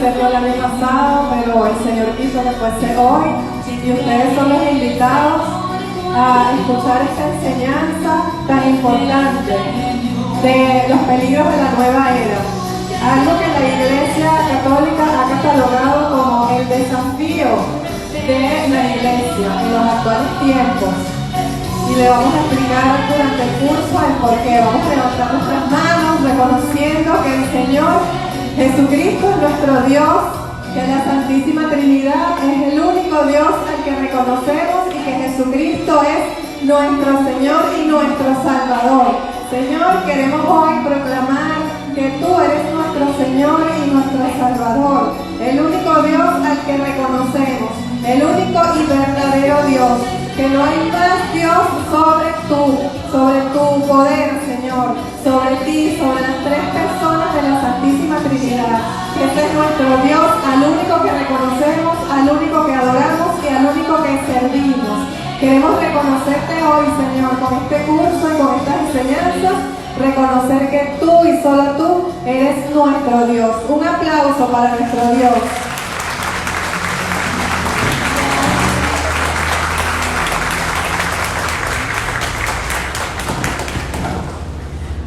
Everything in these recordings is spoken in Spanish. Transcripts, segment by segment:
hacerlo el año pasado, pero el Señor quiso que fuese hoy, y ustedes son los invitados a escuchar esta enseñanza tan importante de los peligros de la nueva era. Algo que la Iglesia Católica ha catalogado como el desafío de la Iglesia en los actuales tiempos. Y le vamos a explicar durante el curso el por qué. Vamos a levantar nuestras manos reconociendo que el Señor Jesucristo es nuestro Dios, que la Santísima Trinidad es el único Dios al que reconocemos y que Jesucristo es nuestro Señor y nuestro Salvador. Señor, queremos hoy proclamar que tú eres nuestro Señor y nuestro Salvador, el único Dios al que reconocemos, el único y verdadero Dios, que no hay más Dios sobre tu poder, Señor, sobre ti, sobre las tres personas de la Santísima Trinidad. Que ese es nuestro Dios, al único que reconocemos, al único que adoramos y al único que servimos. Queremos reconocerte hoy, Señor, con este curso y con estas enseñanzas, reconocer que tú y solo tú eres nuestro Dios. Un aplauso para nuestro Dios.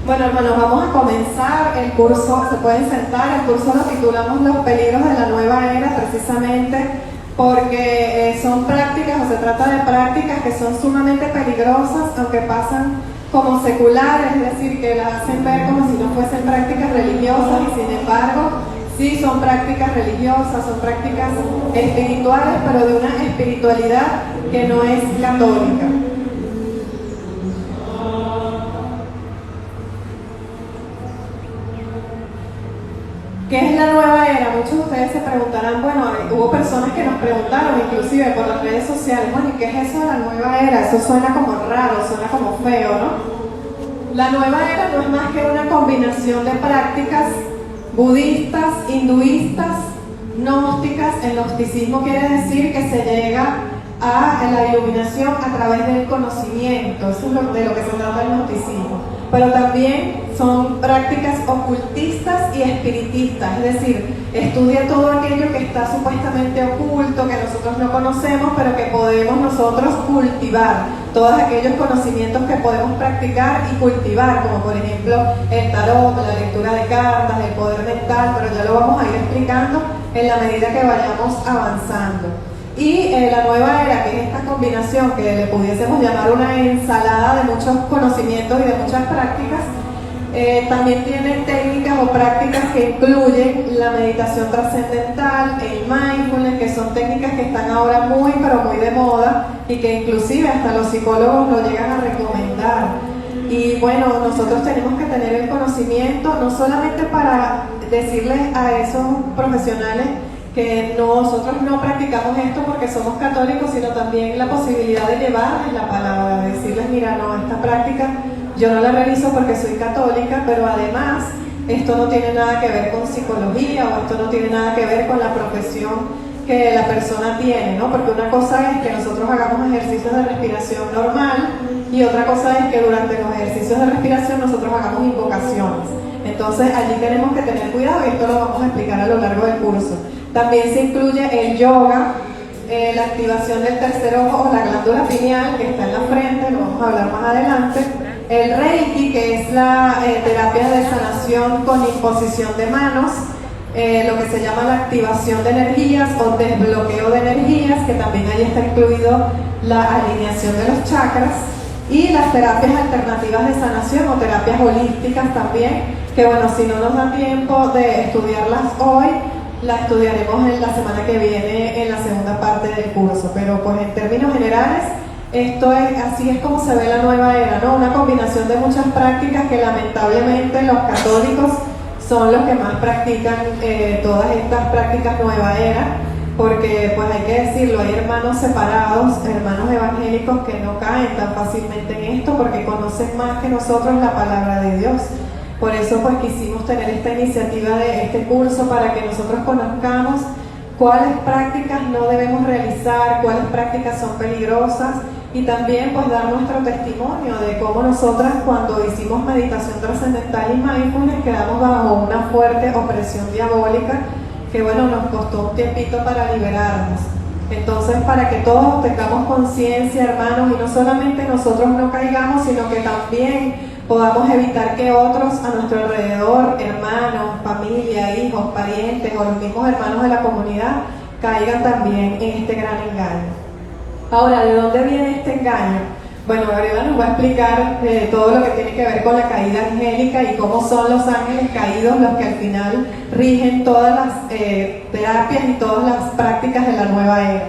Bueno, hermanos, vamos a comenzar el curso. Se pueden sentar. El curso lo titulamos Los peligros de la nueva era, precisamente porque son prácticas, o se trata de prácticas que son sumamente peligrosas, aunque pasan como seculares, es decir, que las hacen ver como si no fuesen prácticas religiosas, y sin embargo sí son prácticas religiosas, son prácticas espirituales, pero de una espiritualidad que no es católica. ¿Qué es la nueva era? Muchos de ustedes se preguntarán, bueno, hubo personas que nos preguntaron, inclusive por las redes sociales, bueno, ¿y qué es eso de la nueva era? Eso suena como raro, suena como feo, ¿no? La nueva era no es más que una combinación de prácticas budistas, hinduistas, gnósticas. El gnosticismo quiere decir que se llega a la iluminación a través del conocimiento. Eso es de lo que se trata el gnosticismo. Pero también son prácticas ocultistas y espiritistas, es decir, estudia todo aquello que está supuestamente oculto, que nosotros no conocemos, pero que podemos nosotros cultivar, todos aquellos conocimientos que podemos practicar y cultivar, como por ejemplo el tarot, la lectura de cartas, el poder mental, pero ya lo vamos a ir explicando en la medida que vayamos avanzando. Y la nueva era, que es esta combinación que le pudiésemos llamar una ensalada de muchos conocimientos y de muchas prácticas, también tiene técnicas o prácticas que incluyen la meditación trascendental, el mindfulness, que son técnicas que están ahora muy pero muy de moda y que inclusive hasta los psicólogos lo llegan a recomendar. Y bueno, nosotros tenemos que tener el conocimiento no solamente para decirles a esos profesionales que nosotros no practicamos esto porque somos católicos, sino también la posibilidad de llevarles la palabra, de decirles, mira, no, esta práctica yo no la realizo porque soy católica, pero además esto no tiene nada que ver con psicología, o esto no tiene nada que ver con la profesión que la persona tiene, ¿no? Porque una cosa es que nosotros hagamos ejercicios de respiración normal, y otra cosa es que durante los ejercicios de respiración nosotros hagamos invocaciones. Entonces allí tenemos que tener cuidado, y esto lo vamos a explicar a lo largo del curso. También se incluye el yoga, la activación del tercer ojo o la glándula pineal que está en la frente, lo vamos a hablar más adelante. El Reiki, que es la terapia de sanación con imposición de manos, lo que se llama la activación de energías o desbloqueo de energías, que también ahí está incluido la alineación de los chakras, y las terapias alternativas de sanación o terapias holísticas también, que bueno, si no nos da tiempo de estudiarlas hoy, la estudiaremos en la semana que viene en la segunda parte del curso, pero pues en términos generales así es como se ve la nueva era, ¿no? Una combinación de muchas prácticas que lamentablemente los católicos son los que más practican todas estas prácticas nueva era, porque pues hay que decirlo, hay hermanos separados, hermanos evangélicos que no caen tan fácilmente en esto porque conocen más que nosotros la palabra de Dios. Por eso pues quisimos tener esta iniciativa de este curso para que nosotros conozcamos cuáles prácticas no debemos realizar, cuáles prácticas son peligrosas, y también pues dar nuestro testimonio de cómo nosotras cuando hicimos meditación trascendental y mindfulness quedamos bajo una fuerte opresión diabólica que bueno, nos costó un tiempito para liberarnos. Entonces, para que todos tengamos conciencia, hermanos, y no solamente nosotros no caigamos, sino que también podamos evitar que otros a nuestro alrededor, hermanos, familia, hijos, parientes o los mismos hermanos de la comunidad, caigan también en este gran engaño. Ahora, ¿de dónde viene este engaño? Bueno, Gabriela nos va a explicar todo lo que tiene que ver con la caída angélica y cómo son los ángeles caídos los que al final rigen todas las terapias y todas las prácticas de la nueva era.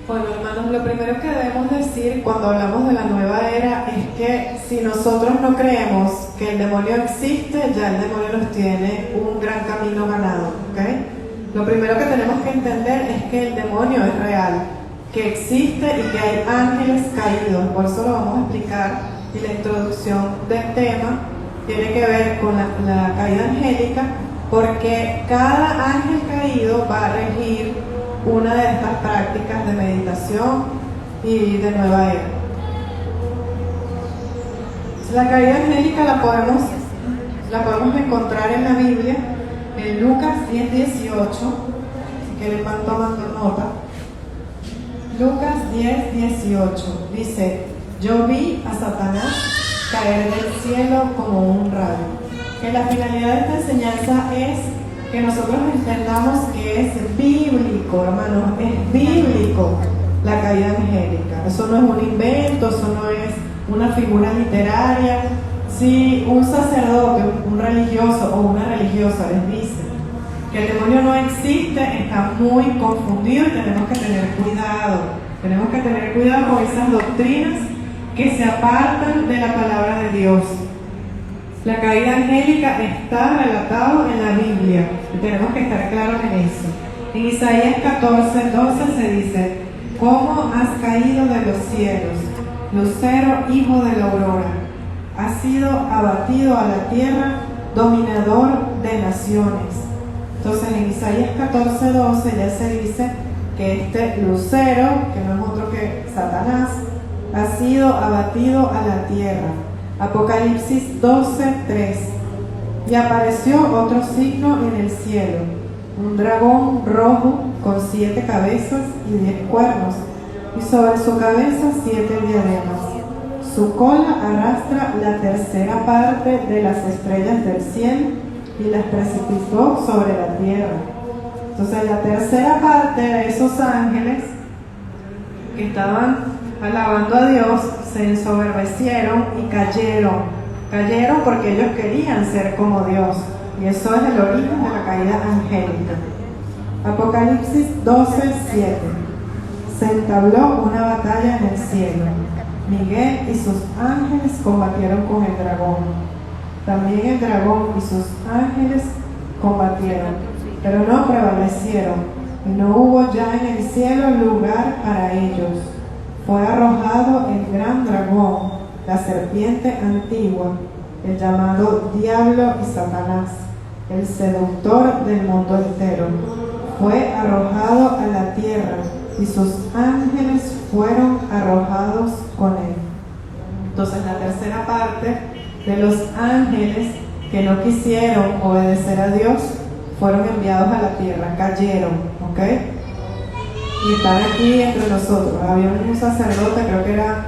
Bueno, hermanos, lo primero que debemos decir cuando hablamos de la nueva era es que si nosotros no creemos que el demonio existe, ya el demonio nos tiene un gran camino ganado, ¿ok? Lo primero que tenemos que entender es que el demonio es real, que existe y que hay ángeles caídos. Por eso lo vamos a explicar, y la introducción del tema tiene que ver con la caída angélica, porque cada ángel caído va a regir una de estas prácticas de meditación y de nueva era. La caída angélica la podemos encontrar en la Biblia, en Lucas 10:18, si quieren van tomando nota. Lucas 10:18 dice: yo vi a Satanás caer del cielo como un rayo. Que la finalidad de esta enseñanza es que nosotros entendamos que es bíblico, hermanos, es bíblico la caída angélica. Eso no es un invento, eso no es una figura literaria. Si un sacerdote, un religioso o una religiosa les dice que el demonio no existe, está muy confundido y tenemos que tener cuidado. Tenemos que tener cuidado con esas doctrinas que se apartan de la palabra de Dios. La caída angélica está relatado en la Biblia y tenemos que estar claros en eso. En Isaías 14:12 se dice: ¿cómo has caído de los cielos, lucero, hijo de la aurora? Has sido abatido a la tierra, dominador de naciones. Entonces en Isaías 14:12 ya se dice que este lucero, que no es otro que Satanás, ha sido abatido a la tierra. Apocalipsis 12:3. Y apareció otro signo en el cielo, un dragón rojo con 7 cabezas y 10 cuernos, y sobre su cabeza 7 diademas. Su cola arrastra la tercera parte de las estrellas del cielo y las precipitó sobre la tierra. Entonces la tercera parte de esos ángeles que estaban alabando a Dios se ensoberbecieron y cayeron porque ellos querían ser como Dios, y eso es el origen de la caída angélica. Apocalipsis 12:7. Se entabló una batalla en el cielo. Miguel y sus ángeles combatieron con el dragón. También el dragón y sus ángeles combatieron, pero no prevalecieron, y no hubo ya en el cielo lugar para ellos. Fue arrojado el gran dragón, la serpiente antigua, el llamado Diablo y Satanás, el seductor del mundo entero. Fue arrojado a la tierra y sus ángeles fueron arrojados con él. Entonces la tercera parte de los ángeles que no quisieron obedecer a Dios fueron enviados a la tierra, cayeron, ¿ok? Y están aquí entre nosotros. Había un sacerdote, creo que era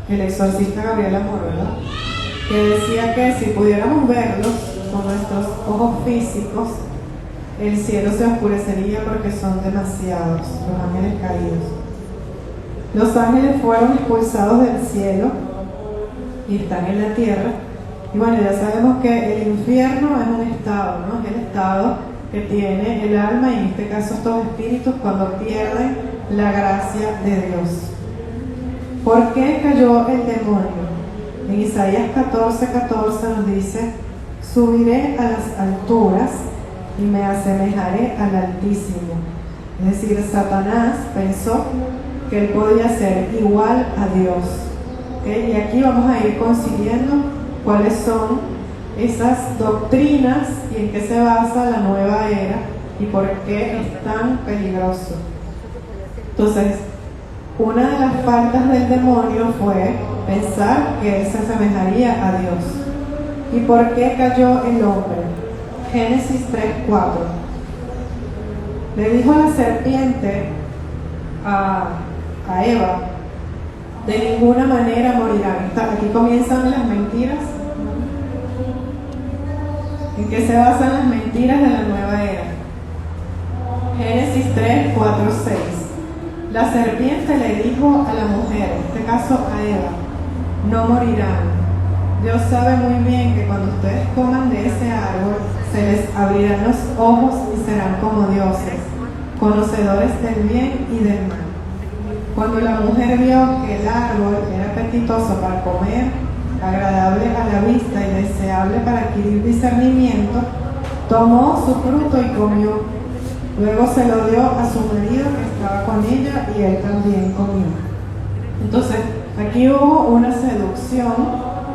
el exorcista Gabriel Amor, ¿verdad?, que decía que si pudiéramos verlos con nuestros ojos físicos, el cielo se oscurecería porque son demasiados los ángeles caídos. Los ángeles fueron expulsados del cielo y están en la tierra. Y bueno, ya sabemos que el infierno es un estado, ¿no? Es el estado que tiene el alma, y en este caso estos espíritus, cuando pierden la gracia de Dios. ¿Por qué cayó el demonio? En Isaías 14:14 nos dice: subiré a las alturas y me asemejaré al Altísimo. Es decir, Satanás pensó que él podía ser igual a Dios. ¿Okay? Y aquí vamos a ir consiguiendo cuáles son esas doctrinas y en qué se basa la nueva era y por qué es tan peligroso. Entonces, una de las faltas del demonio fue pensar que él se asemejaría a Dios. ¿Y por qué cayó el hombre? Génesis 3:4. Le dijo la serpiente a Eva: de ninguna manera morirán. Aquí comienzan las mentiras. ¿En qué se basan las mentiras de la nueva era? Génesis 3:4-6. La serpiente le dijo a la mujer, en este caso a Eva: no morirán. Dios sabe muy bien que cuando ustedes coman de ese árbol, se les abrirán los ojos y serán como dioses, conocedores del bien y del mal. Cuando la mujer vio que el árbol era apetitoso para comer, agradable a la vista y deseable para adquirir discernimiento, tomó su fruto y comió. Luego se lo dio a su marido que estaba con ella, y él también comió. Entonces, aquí hubo una seducción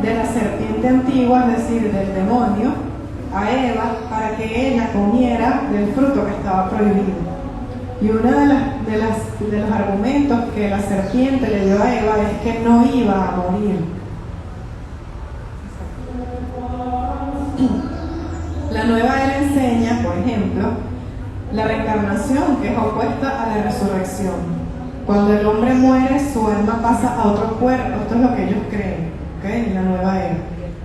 de la serpiente antigua, es decir, del demonio, a Eva para que ella comiera del fruto que estaba prohibido. Y uno de los argumentos que la serpiente le dio a Eva es que no iba a morir. La nueva era enseña, por ejemplo, la reencarnación, que es opuesta a la resurrección. Cuando el hombre muere, su alma pasa a otro cuerpo. Esto es lo que ellos creen, ¿okay?, en la nueva era.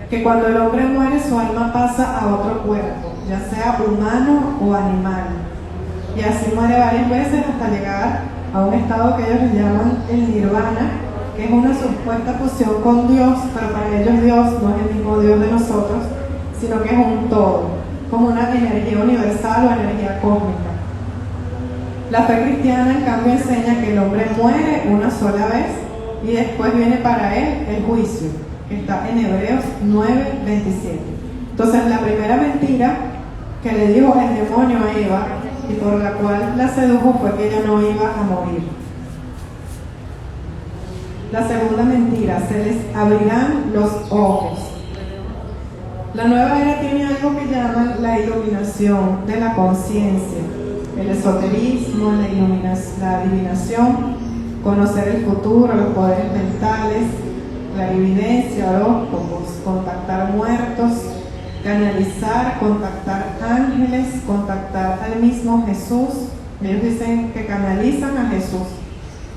Que cuando el hombre muere, su alma pasa a otro cuerpo, ya sea humano o animal. Y así muere varias veces hasta llegar a un estado que ellos llaman el nirvana, que es una supuesta fusión con Dios, pero para ellos Dios no es el mismo Dios de nosotros, sino que es un todo, como una energía universal o energía cósmica. La fe cristiana, en cambio, enseña que el hombre muere una sola vez y después viene para él el juicio, que está en Hebreos 9:27. Entonces, la primera mentira que le dijo el demonio a Eva y por la cual la sedujo fue que ella no iba a morir. La segunda mentira: se les abrirán los ojos. La nueva era tiene algo que llaman la iluminación de la conciencia, el esoterismo, la adivinación, conocer el futuro, los poderes mentales, clarividencia, horóscopos, contactar muertos, canalizar, contactar ángeles, contactar al mismo Jesús. Ellos dicen que canalizan a Jesús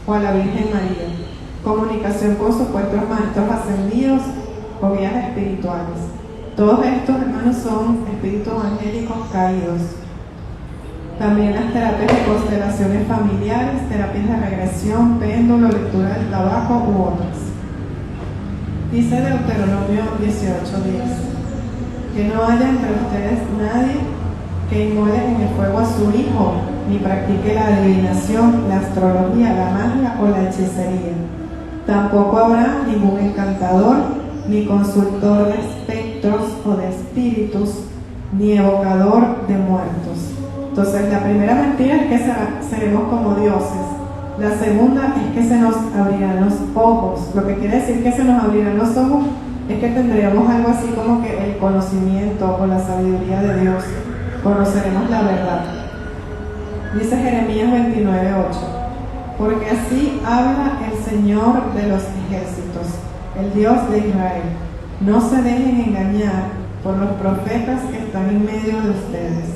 o a la Virgen María. Comunicación con supuestos maestros ascendidos o guías espirituales. Todos estos, hermanos, son espíritus angélicos caídos. También las terapias de constelaciones familiares, terapias de regresión, péndulo, lectura del trabajo u otras. Dice Deuteronomio 18:10: que no haya entre ustedes nadie que inmole en el fuego a su hijo, ni practique la adivinación, la astrología, la magia o la hechicería. Tampoco habrá ningún encantador, ni consultor de espectros o de espíritus, ni evocador de muertos. Entonces, la primera mentira es que seremos como dioses. La segunda es que se nos abrirán los ojos. Lo que quiere decir que se nos abrirán los ojos es que tendríamos algo así como que el conocimiento o la sabiduría de Dios. Conoceremos la verdad. Dice Jeremías 29:8: porque así habla el Señor de los ejércitos. el Dios de Israel. No se dejen engañar por los profetas que están en medio de ustedes,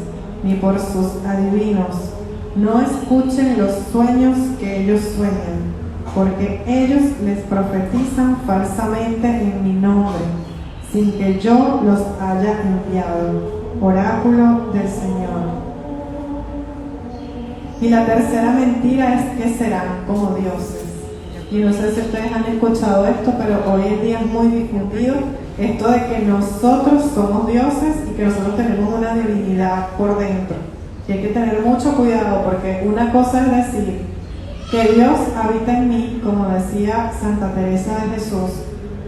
ni por sus adivinos. No escuchen los sueños que ellos sueñan, porque ellos les profetizan falsamente en mi nombre, sin que yo los haya enviado. Oráculo del Señor. Y la tercera mentira es que serán como dioses. Y no sé si ustedes han escuchado esto, pero hoy en día es muy difundido esto de que nosotros somos dioses y que nosotros tenemos una divinidad por dentro. Y hay que tener mucho cuidado, porque una cosa es decir que Dios habita en mí, como decía Santa Teresa de Jesús,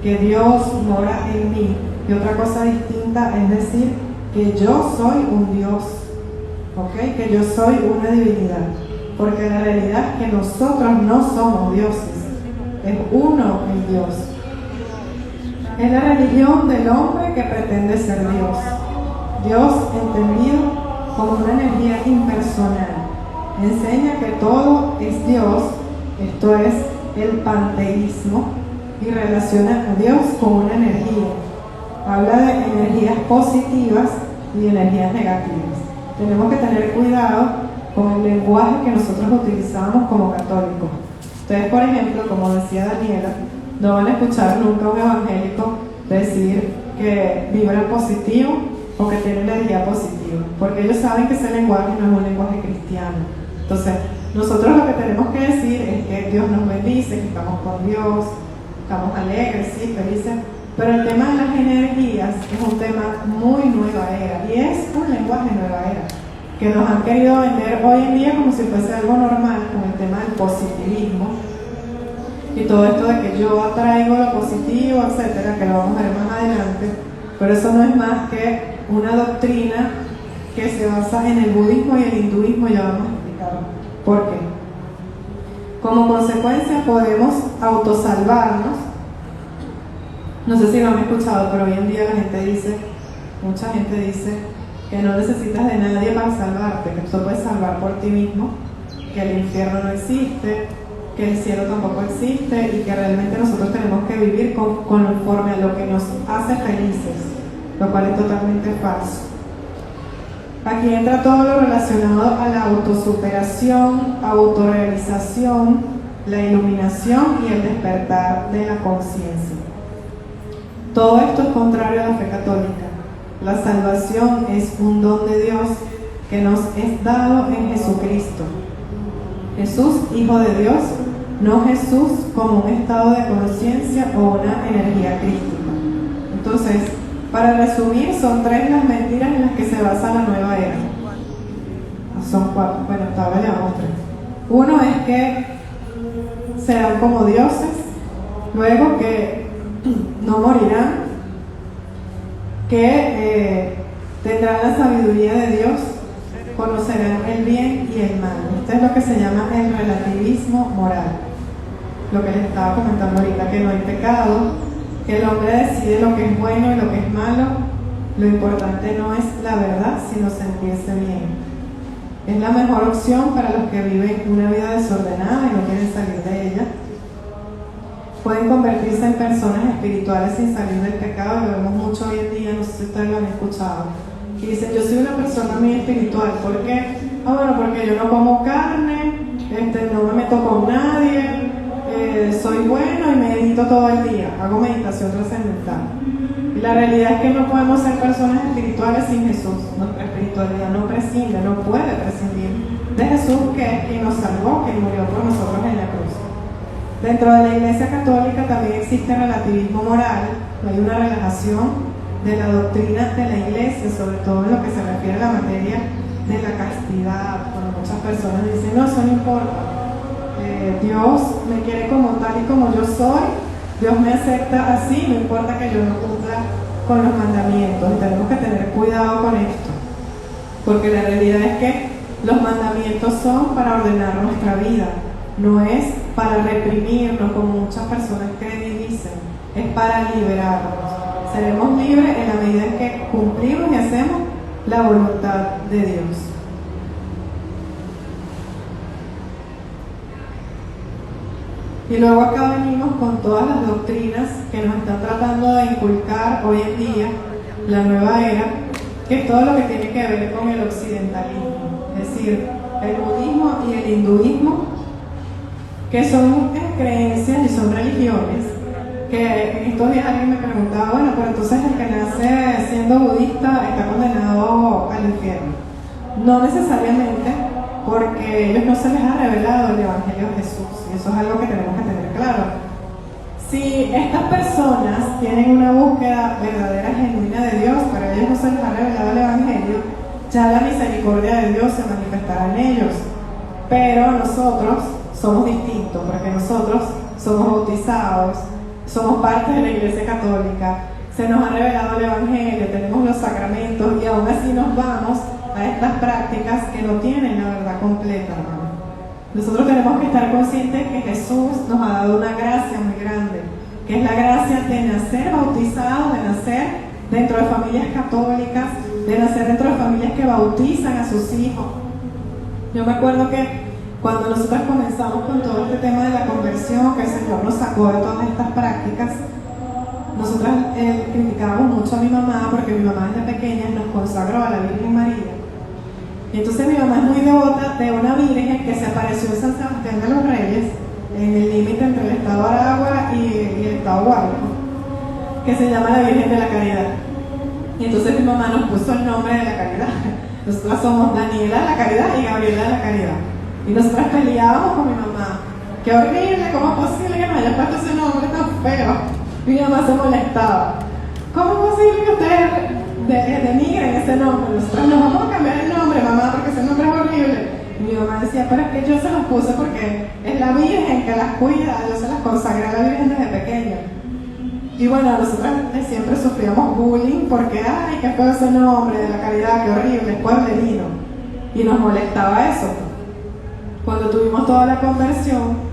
que Dios mora en mí, y otra cosa distinta es decir que yo soy un Dios, ¿ok? Que yo soy una divinidad, porque la realidad es que nosotros no somos dioses, es uno el Dios. Es la religión del hombre que pretende ser Dios. Dios entendido como una energía impersonal. Enseña que todo es Dios, esto es el panteísmo, y relaciona a Dios con una energía. Habla de energías positivas y energías negativas. Tenemos que tener cuidado con el lenguaje que nosotros utilizamos como católicos. Ustedes, por ejemplo, como decía Daniela, no van a escuchar nunca a un evangélico decir que vibra positivo o que tiene energía positiva, porque ellos saben que ese lenguaje no es un lenguaje cristiano. Entonces, nosotros lo que tenemos que decir es que Dios nos bendice, que estamos con Dios, estamos alegres, sí, felices, pero el tema de las energías es un tema muy nueva era, y es un lenguaje nueva era, que nos han querido vender hoy en día como si fuese algo normal, con el tema del positivismo, y todo esto de que yo atraigo lo positivo, etcétera, que lo vamos a ver más adelante, pero eso no es más que una doctrina que se basa en el budismo y el hinduismo, ya vamos a explicar por qué. Como consecuencia podemos autosalvarnos. No sé si lo han escuchado, pero hoy en día mucha gente dice que no necesitas de nadie para salvarte, que tú puedes salvar por ti mismo, que el infierno no existe, que el cielo tampoco existe y que realmente nosotros tenemos que vivir conforme a lo que nos hace felices, lo cual es totalmente falso. Aquí entra todo lo relacionado a la autosuperación, autorrealización, la iluminación y el despertar de la conciencia. Todo esto es contrario a la fe católica. La salvación es un don de Dios que nos es dado en Jesucristo. Jesús, Hijo de Dios, no Jesús como un estado de conciencia o una energía crística. Entonces, para resumir, son 3 las mentiras en las que se basa la nueva era. Son 4, bueno, hasta ahora llevamos 3. Uno es que serán como dioses, luego que no morirán, que tendrán la sabiduría de Dios, conocerán el bien y el mal. Esto es lo que se llama el relativismo moral. Lo que les estaba comentando ahorita, que no hay pecado, que el hombre decide lo que es bueno y lo que es malo. Lo importante no es la verdad, sino sentirse bien. Es la mejor opción para los que viven una vida desordenada y no quieren salir de ella. Pueden convertirse en personas espirituales sin salir del pecado, lo vemos mucho hoy en día, no sé si ustedes lo han escuchado. Y dicen, yo soy una persona muy espiritual, ¿por qué? Bueno, porque yo no como carne, no me meto con nadie, soy bueno y medito todo el día, hago meditación trascendental. Y la realidad es que no podemos ser personas espirituales sin Jesús. Nuestra espiritualidad no prescinde, no puede prescindir de Jesús, que es quien nos salvó, quien murió por nosotros en la cruz. Dentro de la Iglesia Católica también existe relativismo moral, hay una relajación de la doctrina de la Iglesia, sobre todo en lo que se refiere a la materia de la castidad, cuando muchas personas dicen, no, eso no importa, Dios me quiere como tal y como yo soy, Dios me acepta así, no importa que yo no cumpla con los mandamientos. Y tenemos que tener cuidado con esto, porque la realidad es que los mandamientos son para ordenar nuestra vida, no es para reprimirnos como muchas personas creen y dicen, es para liberarnos. Seremos libres en la medida en que cumplimos y hacemos la voluntad de Dios. Y luego acá venimos con todas las doctrinas que nos están tratando de inculcar hoy en día la nueva era, que es todo lo que tiene que ver con el occidentalismo, es decir, el budismo y el hinduismo, que son creencias y son religiones, que en estos días alguien me preguntaba, bueno, pero entonces el que nace siendo budista está condenado al infierno. No necesariamente, porque a ellos no se les ha revelado el Evangelio de Jesús, y eso es algo que tenemos que tener claro. Si estas personas tienen una búsqueda verdadera, genuina de Dios, para ellos no se les ha revelado el Evangelio, ya la misericordia de Dios se manifestará en ellos. Pero nosotros somos distintos, porque nosotros somos bautizados, somos parte de la Iglesia Católica, se nos ha revelado el Evangelio, tenemos los sacramentos y aún así nos vamos a estas prácticas que no tienen la verdad completa, hermano. Nosotros tenemos que estar conscientes que Jesús nos ha dado una gracia muy grande, que es la gracia de nacer bautizados, de nacer dentro de familias católicas, de nacer dentro de familias que bautizan a sus hijos. Yo me acuerdo que cuando nosotros comenzamos con todo este tema de la conversión, que el Señor nos sacó de todas estas prácticas, nosotras criticábamos mucho a mi mamá, porque mi mamá desde pequeña nos consagró a la Virgen María. Y entonces mi mamá es muy devota de una virgen que se apareció en San Sebastián de los Reyes, en el límite entre el estado Aragua y el estado Guárico, que se llama la Virgen de la Caridad. Y entonces mi mamá nos puso el nombre de la Caridad. Nosotras somos Daniela de la Caridad y Gabriela de la Caridad. Y nosotras peleábamos con mi mamá. ¡Qué horrible! ¿Cómo es posible que me haya puesto ese nombre tan feo? Mi mamá se molestaba. ¿Cómo es posible que ustedes denigren ese nombre? Nosotros nos vamos a cambiar el nombre, mamá, porque ese nombre es horrible. Y mi mamá decía, pero es que yo se los puse porque es la Virgen que las cuida, yo se las consagré a la Virgen desde pequeña. Y bueno, nosotras siempre sufríamos bullying porque, ay, qué feo ese nombre de la Caridad, qué horrible, es pueblerino. Y nos molestaba eso. Cuando tuvimos toda la conversión,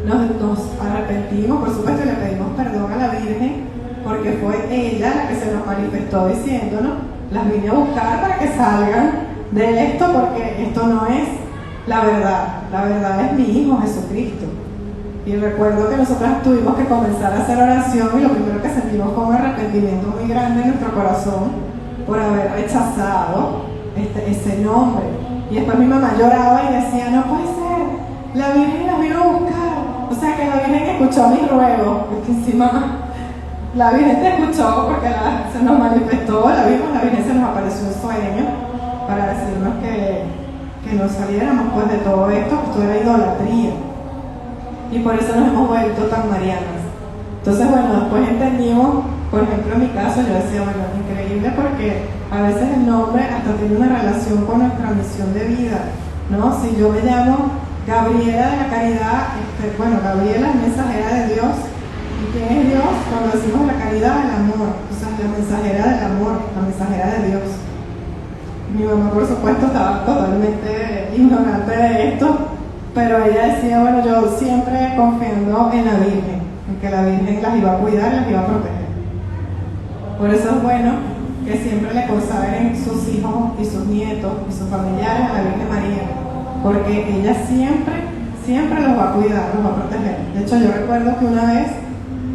nos arrepentimos, por supuesto, y le pedimos perdón a la Virgen, porque fue ella la que se nos manifestó diciéndonos, las vine a buscar para que salgan de esto, porque esto no es la verdad es mi Hijo Jesucristo. Y recuerdo que nosotras tuvimos que comenzar a hacer oración, y lo primero que sentimos fue un arrepentimiento muy grande en nuestro corazón por haber rechazado ese nombre. Y después mi mamá lloraba y decía, no puede ser, la Virgen las vino a buscar. O sea que la Virgen escuchó mis ruegos. Es que sí, mamá, la Virgen te escuchó porque se nos manifestó, la Virgen se nos apareció en sueño para decirnos que nos saliéramos pues de todo esto, que esto era idolatría. Y por eso nos hemos vuelto tan marianas. Entonces, bueno, después entendimos, por ejemplo, en mi caso, yo decía, bueno, es increíble porque a veces el nombre hasta tiene una relación con nuestra misión de vida, ¿no? Si yo me llamo Gabriela de la Caridad, bueno, Gabriela es mensajera de Dios. ¿Y quién es Dios? Cuando decimos la caridad, el amor, o sea, la mensajera del amor, la mensajera de Dios. Mi mamá, por supuesto, estaba totalmente ignorante de esto, pero ella decía, bueno, yo siempre confiando en la Virgen, en que la Virgen las iba a cuidar y las iba a proteger. Por eso es bueno que siempre le consagren sus hijos y sus nietos y sus familiares a la Virgen María, porque ella siempre los va a cuidar, los va a proteger. De hecho, yo recuerdo que una vez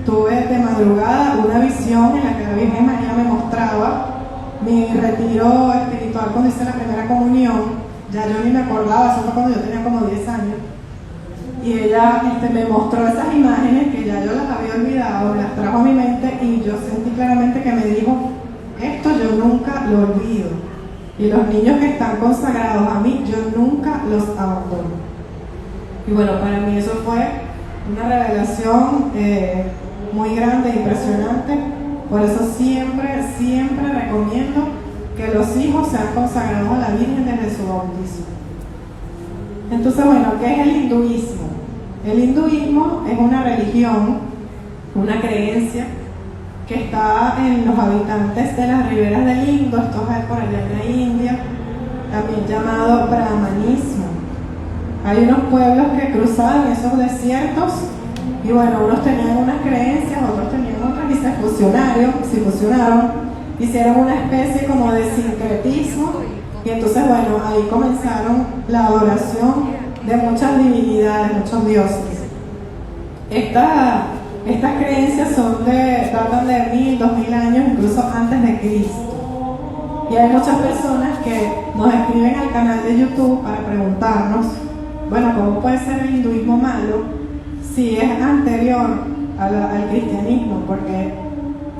tuve de madrugada una visión en la que la Virgen María me mostraba mi retiro espiritual cuando hice la primera comunión. Ya yo ni me acordaba, eso fue cuando yo tenía como 10 años. Y ella me mostró esas imágenes que ya yo las había olvidado, las trajo a mi mente y yo sentí claramente que me dijo, esto yo nunca lo olvido. Y los niños que están consagrados a mí, yo nunca los abandono. Y bueno, para mí eso fue una revelación muy grande e impresionante. Por eso siempre recomiendo que los hijos sean consagrados a la Virgen desde su bautismo. Entonces, bueno, ¿qué es el hinduismo? El hinduismo es una religión, una creencia que está en los habitantes de las riberas del Indo, esto es por allá en la India, también llamado brahmanismo. Hay unos pueblos que cruzaban esos desiertos y bueno, unos tenían unas creencias, otros tenían otras y se fusionaron, hicieron una especie como de sincretismo y entonces bueno, ahí comenzaron la adoración de muchas divinidades, muchos dioses. Estas creencias datan de 1000, 2000 años, incluso antes de Cristo. Y hay muchas personas que nos escriben al canal de YouTube para preguntarnos, bueno, ¿cómo puede ser el hinduismo malo si es anterior al cristianismo? Porque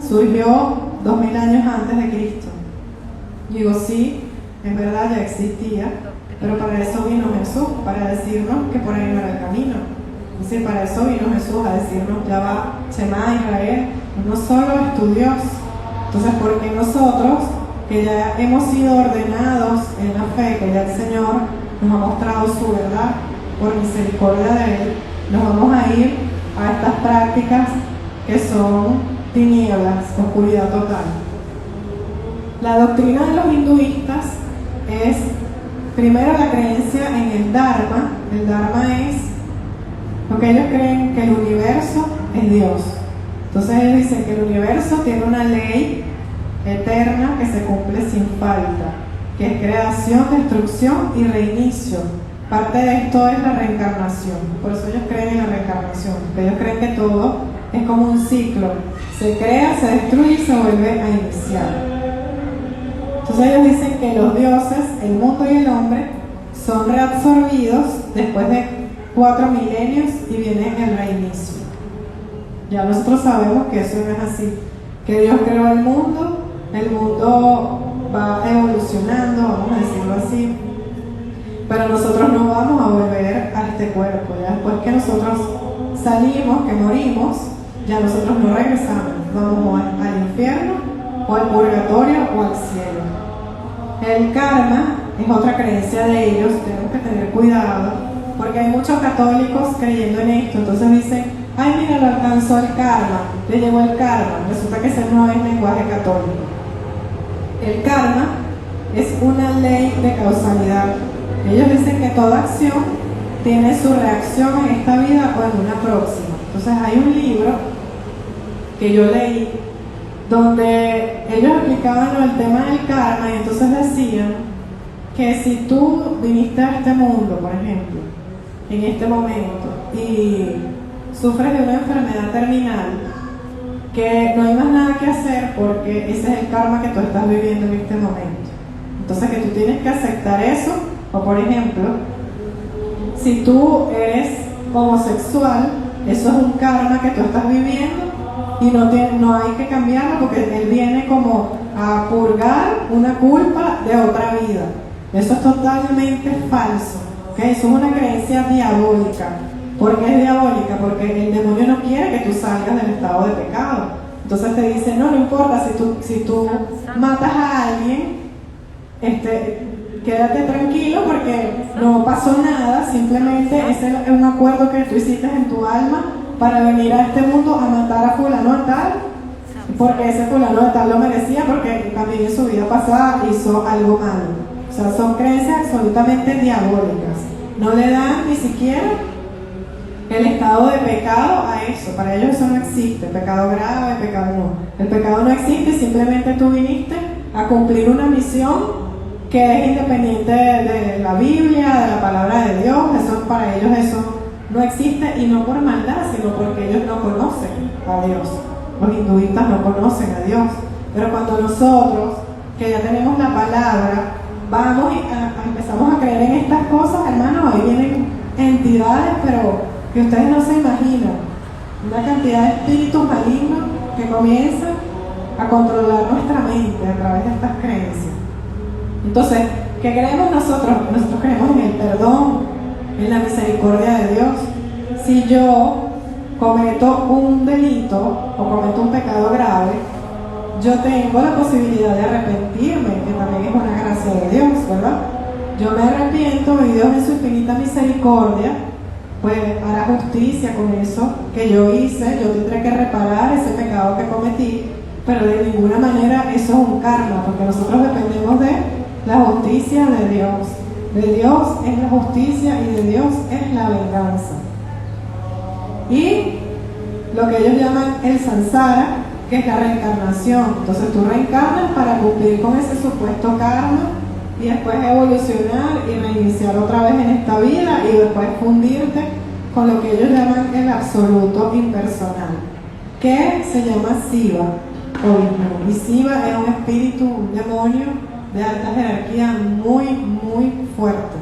surgió 2000 años antes de Cristo. Y digo, sí, es verdad, ya existía, pero para eso vino Jesús, para decirnos que por ahí no era el camino. Es decir, para eso vino Jesús a decirnos, ya va, Shema Israel, uno solo es tu Dios. Entonces, ¿por qué nosotros, que ya hemos sido ordenados en la fe, que ya el Señor nos ha mostrado su verdad, por misericordia de Él, nos vamos a ir a estas prácticas que son tinieblas, oscuridad total? La doctrina de los hinduistas es, primero, la creencia en el Dharma. El Dharma es lo que ellos creen, que el universo es Dios. Entonces ellos dicen que el universo tiene una ley eterna que se cumple sin falta, que es creación, destrucción y reinicio. Parte de esto es la reencarnación. Por eso ellos creen en la reencarnación, porque ellos creen que todo es como un ciclo. Se crea, se destruye y se vuelve a iniciar. Entonces ellos dicen que los dioses, el mundo y el hombre son reabsorbidos después de 4 milenios y viene el reinicio. Ya nosotros sabemos que eso no es así, que Dios creó el mundo va evolucionando, vamos a decirlo así, pero nosotros no vamos a volver a este cuerpo. Ya después que nosotros salimos, que morimos, ya nosotros no regresamos, vamos al infierno o al purgatorio o al cielo. El karma es otra creencia de ellos, tenemos que tener cuidado, porque hay muchos católicos creyendo en esto. Entonces dicen, ay, mira, lo alcanzó el karma, le llegó el karma. Resulta que ese no es lenguaje católico. El karma es una ley de causalidad. Ellos dicen que toda acción tiene su reacción en esta vida o en una próxima. Entonces hay un libro que yo leí donde ellos explicaban el tema del karma, y entonces decían que si tú viniste a este mundo, por ejemplo, en este momento, y sufres de una enfermedad terminal, que no hay más nada que hacer porque ese es el karma que tú estás viviendo en este momento. Entonces que tú tienes que aceptar eso. O por ejemplo, si tú eres homosexual, eso es un karma que tú estás viviendo y no hay que cambiarlo, porque él viene como a purgar una culpa de otra vida. Eso es totalmente falso, ¿okay? Eso es una creencia diabólica. ¿Por qué es diabólica? Porque el demonio no quiere que tú salgas del estado de pecado. Entonces te dice, no importa, si tú matas a alguien, quédate tranquilo porque no pasó nada, simplemente ese es un acuerdo que tú hiciste en tu alma para venir a este mundo a matar a fulano de tal, porque ese fulano de tal lo merecía, porque también en su vida pasada hizo algo malo. O sea, son creencias absolutamente diabólicas. No le dan ni siquiera el estado de pecado a eso. Para ellos eso no existe. Pecado grave, pecado no. El pecado no existe, simplemente tú viniste a cumplir una misión que es independiente de la Biblia, de la palabra de Dios. Eso, para ellos eso no existe, y no por maldad, sino porque ellos no conocen a Dios. Los hinduistas no conocen a Dios. Pero cuando nosotros, que ya tenemos la palabra, vamos y empezamos a creer en estas cosas, hermanos, ahí vienen entidades, pero que ustedes no se imaginan. Una cantidad de espíritus malignos que comienzan a controlar nuestra mente a través de estas creencias. Entonces, ¿qué creemos nosotros? Nosotros creemos en el perdón, en la misericordia de Dios. Si yo cometo un delito o cometo un pecado grave, yo tengo la posibilidad de arrepentirme, que también es una gracia de Dios, ¿verdad? Yo me arrepiento y Dios en su infinita misericordia pues hará justicia con eso que yo hice. Yo tendré que reparar ese pecado que cometí, pero de ninguna manera eso es un karma, porque nosotros dependemos de la justicia de Dios. De Dios es la justicia y de Dios es la venganza. Y lo que ellos llaman el samsara, que es la reencarnación. Entonces tú reencarnas para cumplir con ese supuesto karma y después evolucionar y reiniciar otra vez en esta vida y después fundirte con lo que ellos llaman el absoluto impersonal, que se llama Siva o Vishnu. Y Siva es un espíritu, un demonio de alta jerarquía muy, muy fuerte.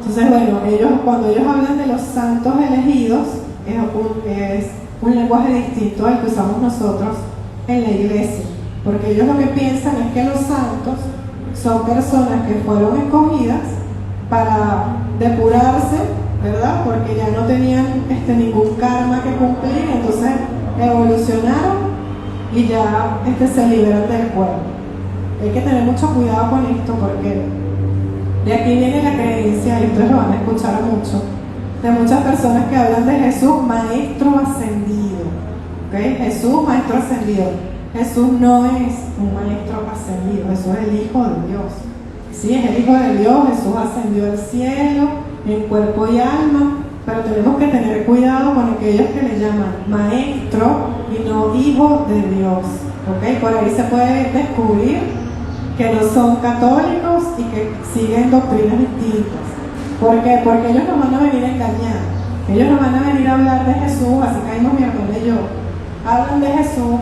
Entonces, bueno, cuando ellos hablan de los santos elegidos, es un lenguaje distinto al que usamos nosotros en la iglesia, porque ellos lo que piensan es que los santos son personas que fueron escogidas para depurarse, ¿verdad? Porque ya no tenían ningún karma que cumplir, entonces evolucionaron y ya se liberan del cuerpo. Hay que tener mucho cuidado con esto, porque de aquí viene la creencia, y ustedes lo van a escuchar mucho, de muchas personas que hablan de Jesús maestro ascendido. ¿Okay? Jesús maestro ascendido. Jesús no es un maestro ascendido, Jesús es el Hijo de Dios. Sí, es el Hijo de Dios, Jesús ascendió al cielo en cuerpo y alma, pero tenemos que tener cuidado con aquellos que le llaman maestro y no hijo de Dios. ¿Okay? Por ahí se puede descubrir que no son católicos y que siguen doctrinas distintas. ¿Por qué? Porque ellos nos van a venir a engañar. Ellos nos van a venir a hablar de Jesús, así caímos mi hermana y yo. Hablan de Jesús,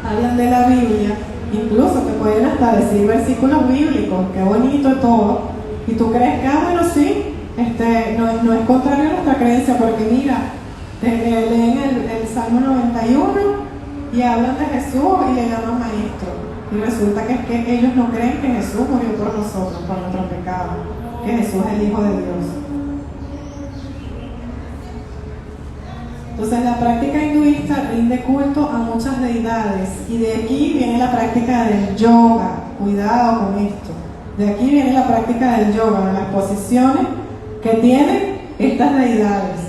hablan de la Biblia, incluso te pueden hasta decir versículos bíblicos, qué bonito y todo, y tú crees que, bueno, sí, no es contrario a nuestra creencia, porque mira, leen el Salmo 91 y hablan de Jesús y le llaman maestro. Y resulta que es que ellos no creen que Jesús murió por nosotros, por nuestro pecado, que Jesús es el Hijo de Dios. Entonces la práctica hinduista rinde culto a muchas deidades, y de aquí viene la práctica del yoga. Cuidado con esto. De aquí viene la práctica del yoga, de las posiciones que tienen estas deidades.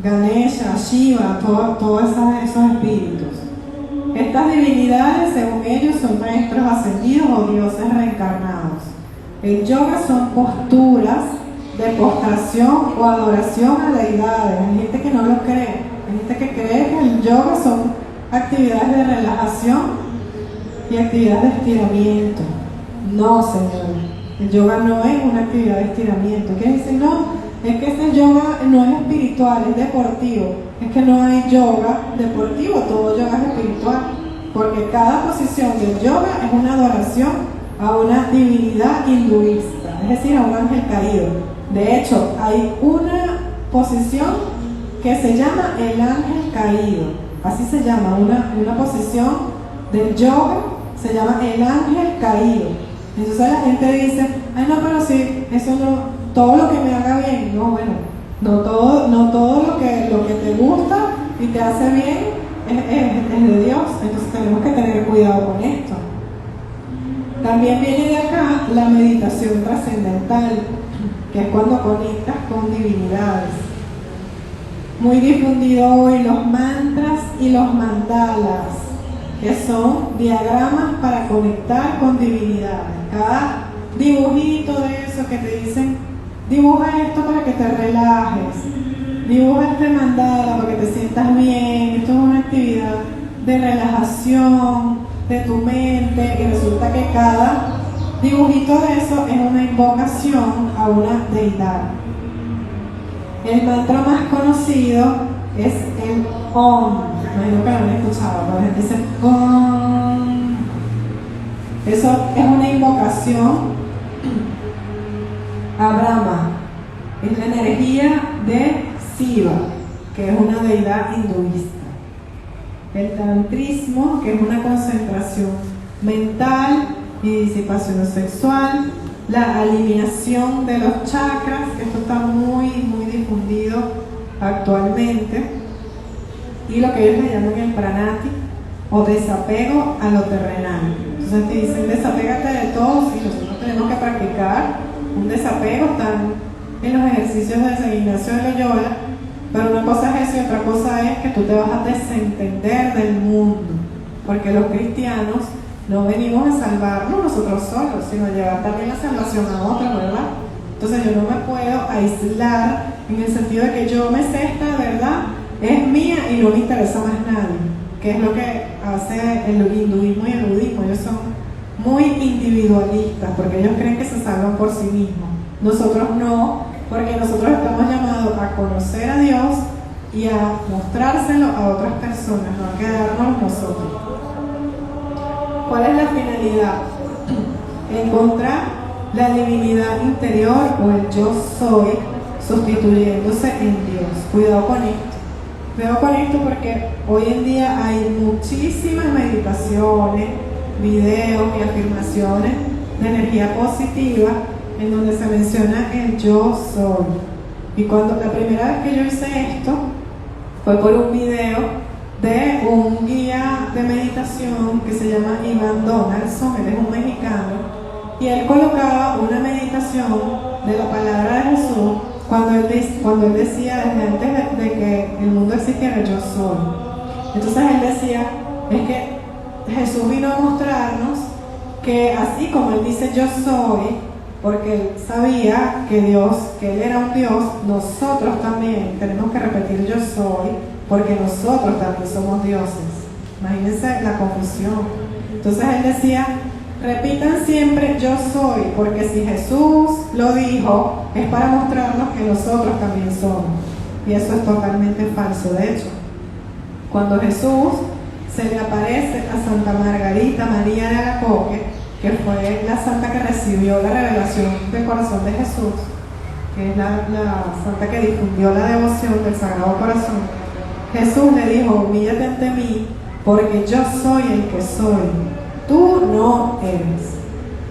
Ganesha, Shiva, todos esos espíritus. Estas divinidades, según ellos, son maestros ascendidos o dioses reencarnados. El yoga son posturas de postración o adoración a deidades. Hay gente que no lo cree. Hay gente que cree que el yoga son actividades de relajación y actividades de estiramiento. No, señor. El yoga no es una actividad de estiramiento. ¿Qué dicen? No, es que ese yoga no es espiritual, es deportivo. Es que no hay yoga deportivo, todo yoga es espiritual. Porque cada posición del yoga es una adoración a una divinidad hinduista, es decir, a un ángel caído. De hecho, hay una posición que se llama el ángel caído. Así se llama, una posición del yoga se llama el ángel caído. Entonces la gente dice, ay no, pero sí, eso no, todo lo que me haga bien. No, bueno, no todo lo que te gusta y te hace bien es de Dios. Entonces tenemos que tener cuidado con esto. También viene de acá la meditación trascendental, que es cuando conectas con divinidades. Muy difundido hoy los mantras y los mandalas, que son diagramas para conectar con divinidades. Cada dibujito de eso que te dicen, dibuja esto para que te relajes, dibuja este mandala para que te sientas bien. Esto es una actividad de relajación de tu mente, y resulta que cada dibujito de eso es una invocación a una deidad. El mantra más conocido es el Om. Imagino que lo han escuchado, pero la gente dice Om. Eso es una invocación a Brahma. Es la energía de Shiva, que es una deidad hinduista. El tantrismo, que es una concentración mental y disipación sexual. La alineación de los chakras, que esto está muy difundido actualmente. Y lo que ellos le llaman el pranati, o desapego a lo terrenal. Entonces te dicen, desapégate de todo, y nosotros tenemos que practicar un desapego. Están en los ejercicios de San Ignacio de Loyola. Pero una cosa es eso y otra cosa es que tú te vas a desentender del mundo, porque los cristianos no venimos a salvarnos nosotros solos, sino a llevar también la salvación a otros, ¿verdad? Entonces yo no me puedo aislar en el sentido de que yo me sé esta verdad, es mía y no me interesa más nadie, que es lo que hace el hinduismo y el budismo. Ellos son muy individualistas porque ellos creen que se salvan por sí mismos. Nosotros no. porque nosotros estamos llamados a conocer a Dios y a mostrárselo a otras personas, no a quedarnos nosotros. ¿Cuál es la finalidad? Encontrar la divinidad interior o el yo soy sustituyéndose en Dios. Cuidado con esto. Cuidado con esto porque hoy en día hay muchísimas meditaciones, videos y afirmaciones de energía positiva en donde se menciona el yo soy. Y cuando la primera vez que yo hice esto fue por un video de un guía de meditación que se llama Ivan Donaldson, él es un mexicano, y él colocaba una meditación de la palabra de Jesús cuando él decía desde antes de que el mundo existiera, yo soy. Entonces él decía, es que Jesús vino a mostrarnos que así como él dice yo soy, porque él sabía que él era un Dios, nosotros también tenemos que repetir yo soy, porque nosotros también somos dioses. Imagínense la confusión. Entonces él decía, repitan siempre yo soy, porque si Jesús lo dijo, es para mostrarnos que nosotros también somos. Y eso es totalmente falso. De hecho, cuando Jesús se le aparece a Santa Margarita María de Alacoque, que fue la santa que recibió la revelación del corazón de Jesús, que es la santa que difundió la devoción del Sagrado Corazón, Jesús le dijo, humíllate ante mí, porque yo soy el que soy, tú no eres.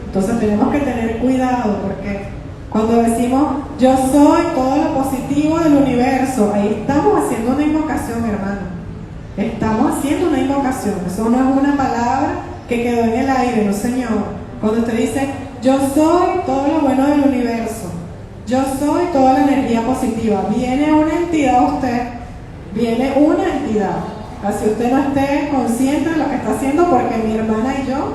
Entonces tenemos que tener cuidado, porque cuando decimos yo soy todo lo positivo del universo, ahí estamos haciendo una invocación, hermano. Estamos haciendo una invocación. Eso no es una palabra que quedó en el aire, no señor. Cuando usted dice yo soy todo lo bueno del universo, yo soy toda la energía positiva, viene una entidad a usted, viene una entidad. Así usted no esté consciente de lo que está haciendo, porque mi hermana y yo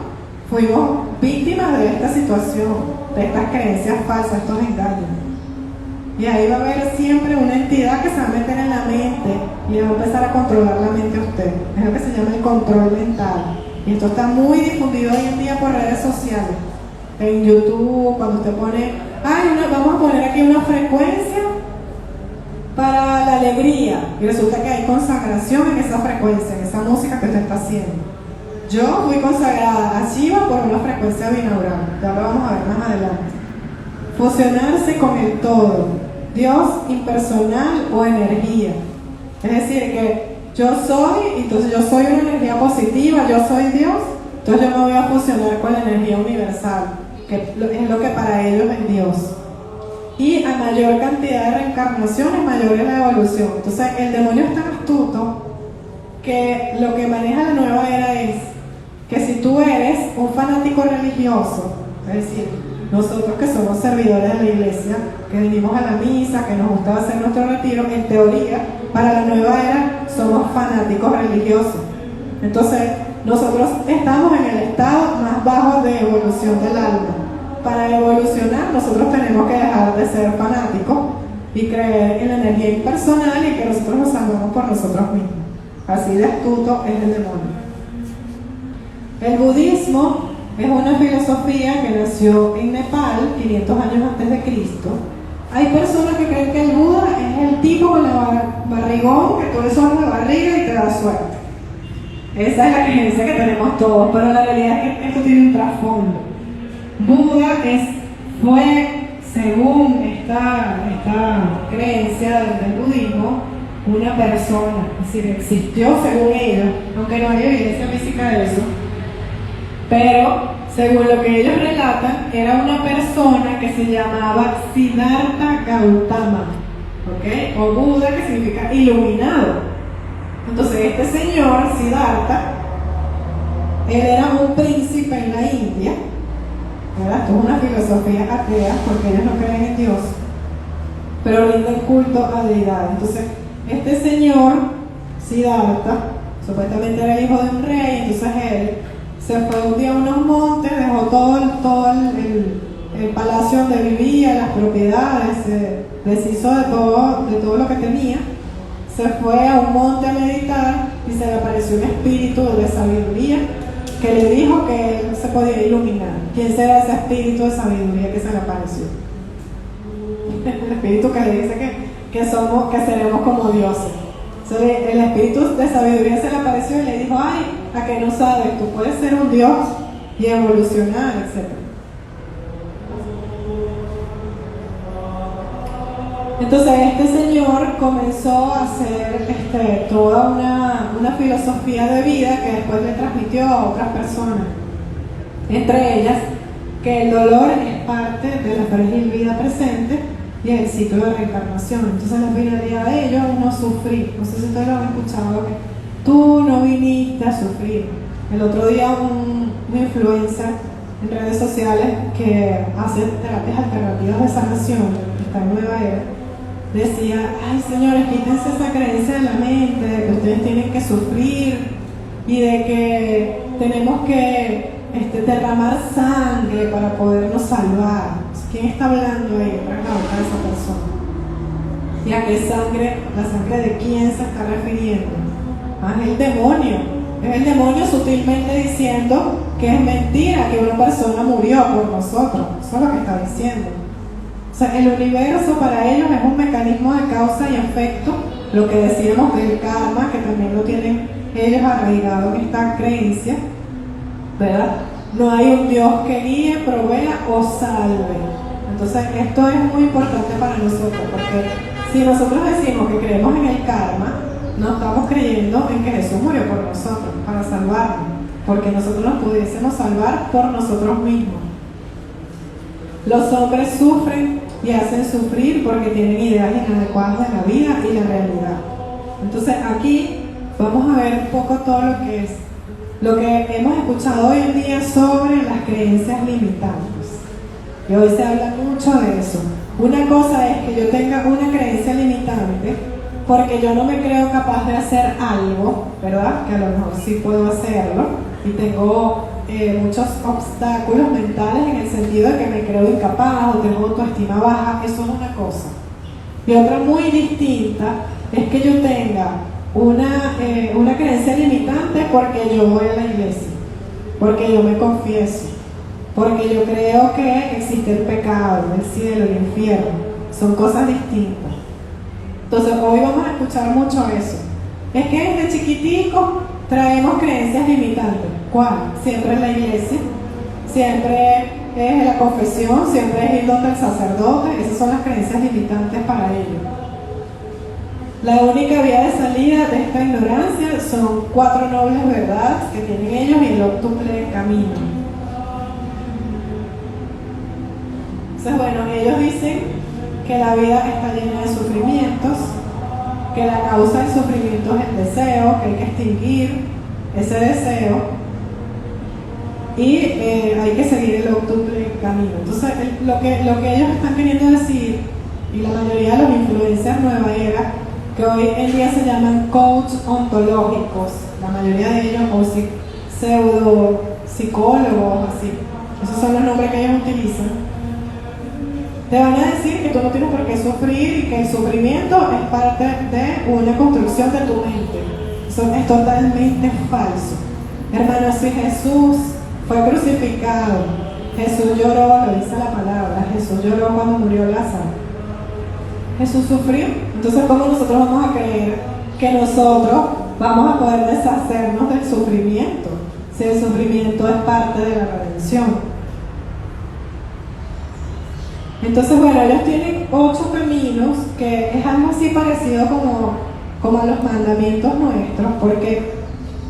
fuimos víctimas de esta situación, de estas creencias falsas, estos engaños. Y ahí va a haber siempre una entidad que se va a meter en la mente y le va a empezar a controlar la mente a usted. Es lo que se llama el control mental. Y esto está muy difundido hoy en día por redes sociales. En YouTube, cuando usted pone, vamos a poner aquí una frecuencia para la alegría. Y resulta que hay consagración en esa frecuencia, en esa música que usted está haciendo. Yo fui consagrada a Shiva por una frecuencia binaural. Ya lo vamos a ver más adelante. Fusionarse con el todo, Dios impersonal o energía. Es decir, que yo soy, entonces yo soy una energía positiva, yo soy Dios, entonces yo me voy a fusionar con la energía universal, que es lo que para ellos es Dios. Y a mayor cantidad de reencarnaciones, mayor es la evolución. Entonces el demonio es tan astuto que lo que maneja la nueva era es que si tú eres un fanático religioso, es decir, nosotros que somos servidores de la iglesia, que venimos a la misa, que nos gusta hacer nuestro retiro, en teoría, para la nueva era somos fanáticos religiosos. Entonces, nosotros estamos en el estado más bajo de evolución del alma. Para evolucionar, nosotros tenemos que dejar de ser fanáticos y creer en la energía impersonal y que nosotros nos salvamos por nosotros mismos. Así de astuto es el demonio. El budismo es una filosofía que nació en Nepal 500 años antes de Cristo. Hay personas que creen que el Buda es el tipo con la barrigón que tú le sobas la barriga y te da suerte. Esa es la creencia que tenemos todos, pero la realidad es que esto tiene un trasfondo. Buda fue, según esta creencia del budismo, una persona, es decir, existió según ellos, aunque no hay evidencia física de eso. Pero, según lo que ellos relatan, era una persona que se llamaba Siddhartha Gautama, ¿ok? O Buda, que significa iluminado. Entonces, este señor, Siddhartha, él era un príncipe en la India, ¿verdad? Esto es una filosofía atea, porque ellos no creen en Dios, pero rinden culto a deidades. Entonces, este señor, Siddhartha, supuestamente era hijo de un rey, entonces él se fue un día a unos montes, dejó todo el palacio donde vivía, las propiedades, se deshizo de todo lo que tenía, se fue a un monte a meditar y se le apareció un espíritu de sabiduría que le dijo que él se podía iluminar. ¿Quién será ese espíritu de sabiduría que se le apareció? espíritu que le dice que seremos como dioses. Entonces, el espíritu de sabiduría se le apareció y le dijo, ay, a que no sabes, tú puedes ser un dios y evolucionar, etc. Entonces este señor comenzó a hacer toda una filosofía de vida que después le transmitió a otras personas, entre ellas que el dolor es parte de la frágil vida presente y el ciclo de reencarnación. Entonces la finalidad de ello es no sufrir. No sé si ustedes lo han escuchado, que tú no viniste a sufrir. El otro día un influencer en redes sociales que hace terapias alternativas de sanación, que está en Nueva Era, decía, ay señores, quítense esa creencia de la mente de que ustedes tienen que sufrir y de que tenemos que derramar sangre para podernos salvar. ¿Quién está hablando ahí? Abra la boca de esa persona. ¿Y a qué sangre? ¿La sangre de quién se está refiriendo? Ah, es el demonio. Es el demonio sutilmente diciendo que es mentira que una persona murió por nosotros. Eso es lo que está diciendo. O sea, el universo para ellos es un mecanismo de causa y efecto, lo que decíamos del karma, que también lo tienen ellos arraigado en esta creencia, ¿verdad? No hay un Dios que guíe, provea o salve. Entonces esto es muy importante para nosotros, porque si nosotros decimos que creemos en el karma, no estamos creyendo en que Jesús murió por nosotros, para salvarnos, porque nosotros nos pudiésemos salvar por nosotros mismos. Los hombres sufren y hacen sufrir porque tienen ideas inadecuadas de la vida y la realidad. Entonces aquí vamos a ver un poco todo lo que hemos escuchado hoy en día sobre las creencias limitantes. Y hoy se habla mucho de eso. Una cosa es que yo tenga una creencia limitante porque yo no me creo capaz de hacer algo, ¿verdad? Que a lo mejor sí puedo hacerlo y tengo muchos obstáculos mentales en el sentido de que me creo incapaz o tengo autoestima baja. Eso es una cosa. Y otra muy distinta es que yo tenga una creencia limitante porque yo voy a la iglesia, porque yo me confieso, porque yo creo que existe el pecado, el cielo, el infierno. Son cosas distintas. Entonces hoy vamos a escuchar mucho eso. Es que desde chiquitico traemos creencias limitantes. ¿Cuál? Siempre es la iglesia, siempre es la confesión, siempre es ir donde el sacerdote. Esas son las creencias limitantes para ellos. La única vía de salida de esta ignorancia son 4 nobles verdades que tienen ellos y el octuple camino. Entonces, bueno, ellos dicen que la vida está llena de sufrimientos, que la causa del sufrimiento es el deseo, que hay que extinguir ese deseo y hay que seguir el octuple camino. Entonces, lo que ellos están queriendo decir, y la mayoría de los influencers nueva era, que hoy en día se llaman coach ontológicos, la mayoría de ellos, o pseudo psicólogos, así, esos son los nombres que ellos utilizan, te van a decir que tú no tienes por qué sufrir y que el sufrimiento es parte de una construcción de tu mente. Eso es totalmente falso. Hermano, si Jesús fue crucificado, Jesús lloró, lo dice la palabra, Jesús lloró cuando murió Lázaro. Jesús sufrió. Entonces, ¿cómo nosotros vamos a creer que nosotros vamos a poder deshacernos del sufrimiento si el sufrimiento es parte de la redención? Entonces, bueno, ellos tienen 8 caminos, que es algo así parecido como a los mandamientos nuestros, porque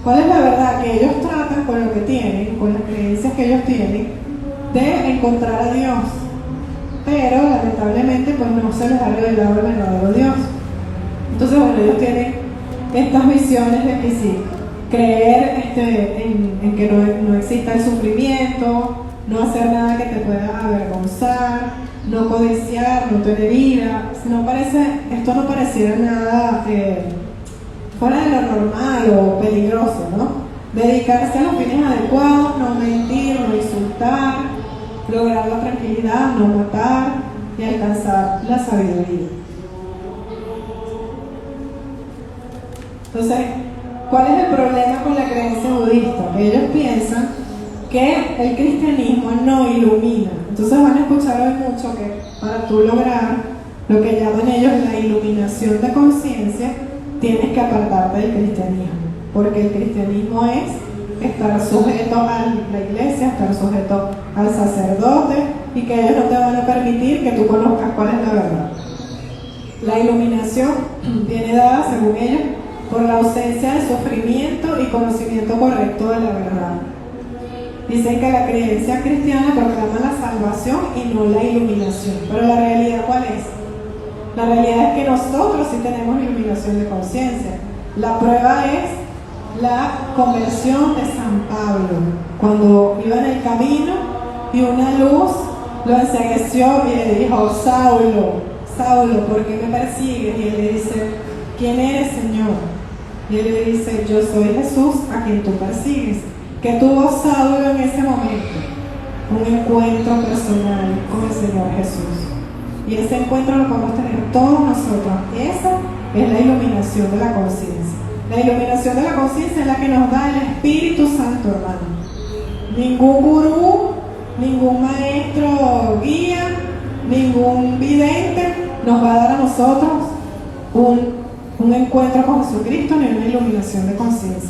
¿cuál es la verdad? Que ellos tratan con lo que tienen, con las creencias que ellos tienen, de encontrar a Dios. Pero lamentablemente pues no se les ha revelado el verdadero Dios. Entonces, bueno, ellos tienen estas visiones de que sí, creer en que no exista el sufrimiento, no hacer nada que te pueda avergonzar, no codiciar, no tener ira. Esto no pareciera nada fuera de lo normal o peligroso, ¿no? Dedicarse a los fines adecuados, no mentir, no insultar, lograr la tranquilidad, no matar y alcanzar la sabiduría. Entonces, ¿cuál es el problema con la creencia budista? Que ellos piensan que el cristianismo no ilumina. Entonces van a escuchar hoy mucho que para tú lograr lo que llaman ellos la iluminación de conciencia, tienes que apartarte del cristianismo, porque el cristianismo es estar sujeto a la iglesia, estar sujeto al sacerdote, y que ellos no te van a permitir que tú conozcas cuál es la verdad. La iluminación viene dada, según ellos, por la ausencia de sufrimiento y conocimiento correcto de la verdad. Dicen que la creencia cristiana proclama la salvación y no la iluminación. Pero la realidad, ¿cuál es? La realidad es que nosotros sí tenemos iluminación de conciencia. La prueba es la conversión de San Pablo, cuando iba en el camino y una luz lo encegueció y le dijo: Saulo, Saulo, ¿por qué me persigues? Y él le dice: ¿quién eres, Señor? Y él le dice: yo soy Jesús a quien tú persigues. ¿Qué tuvo Saulo en ese momento? Un encuentro personal con el Señor Jesús. Y ese encuentro lo podemos tener todos nosotros. Esa es la iluminación de la conciencia. La iluminación de la conciencia es la que nos da el Espíritu Santo, hermano. Ningún gurú, ningún maestro guía, ningún vidente nos va a dar a nosotros un encuentro con Jesucristo ni una iluminación de conciencia.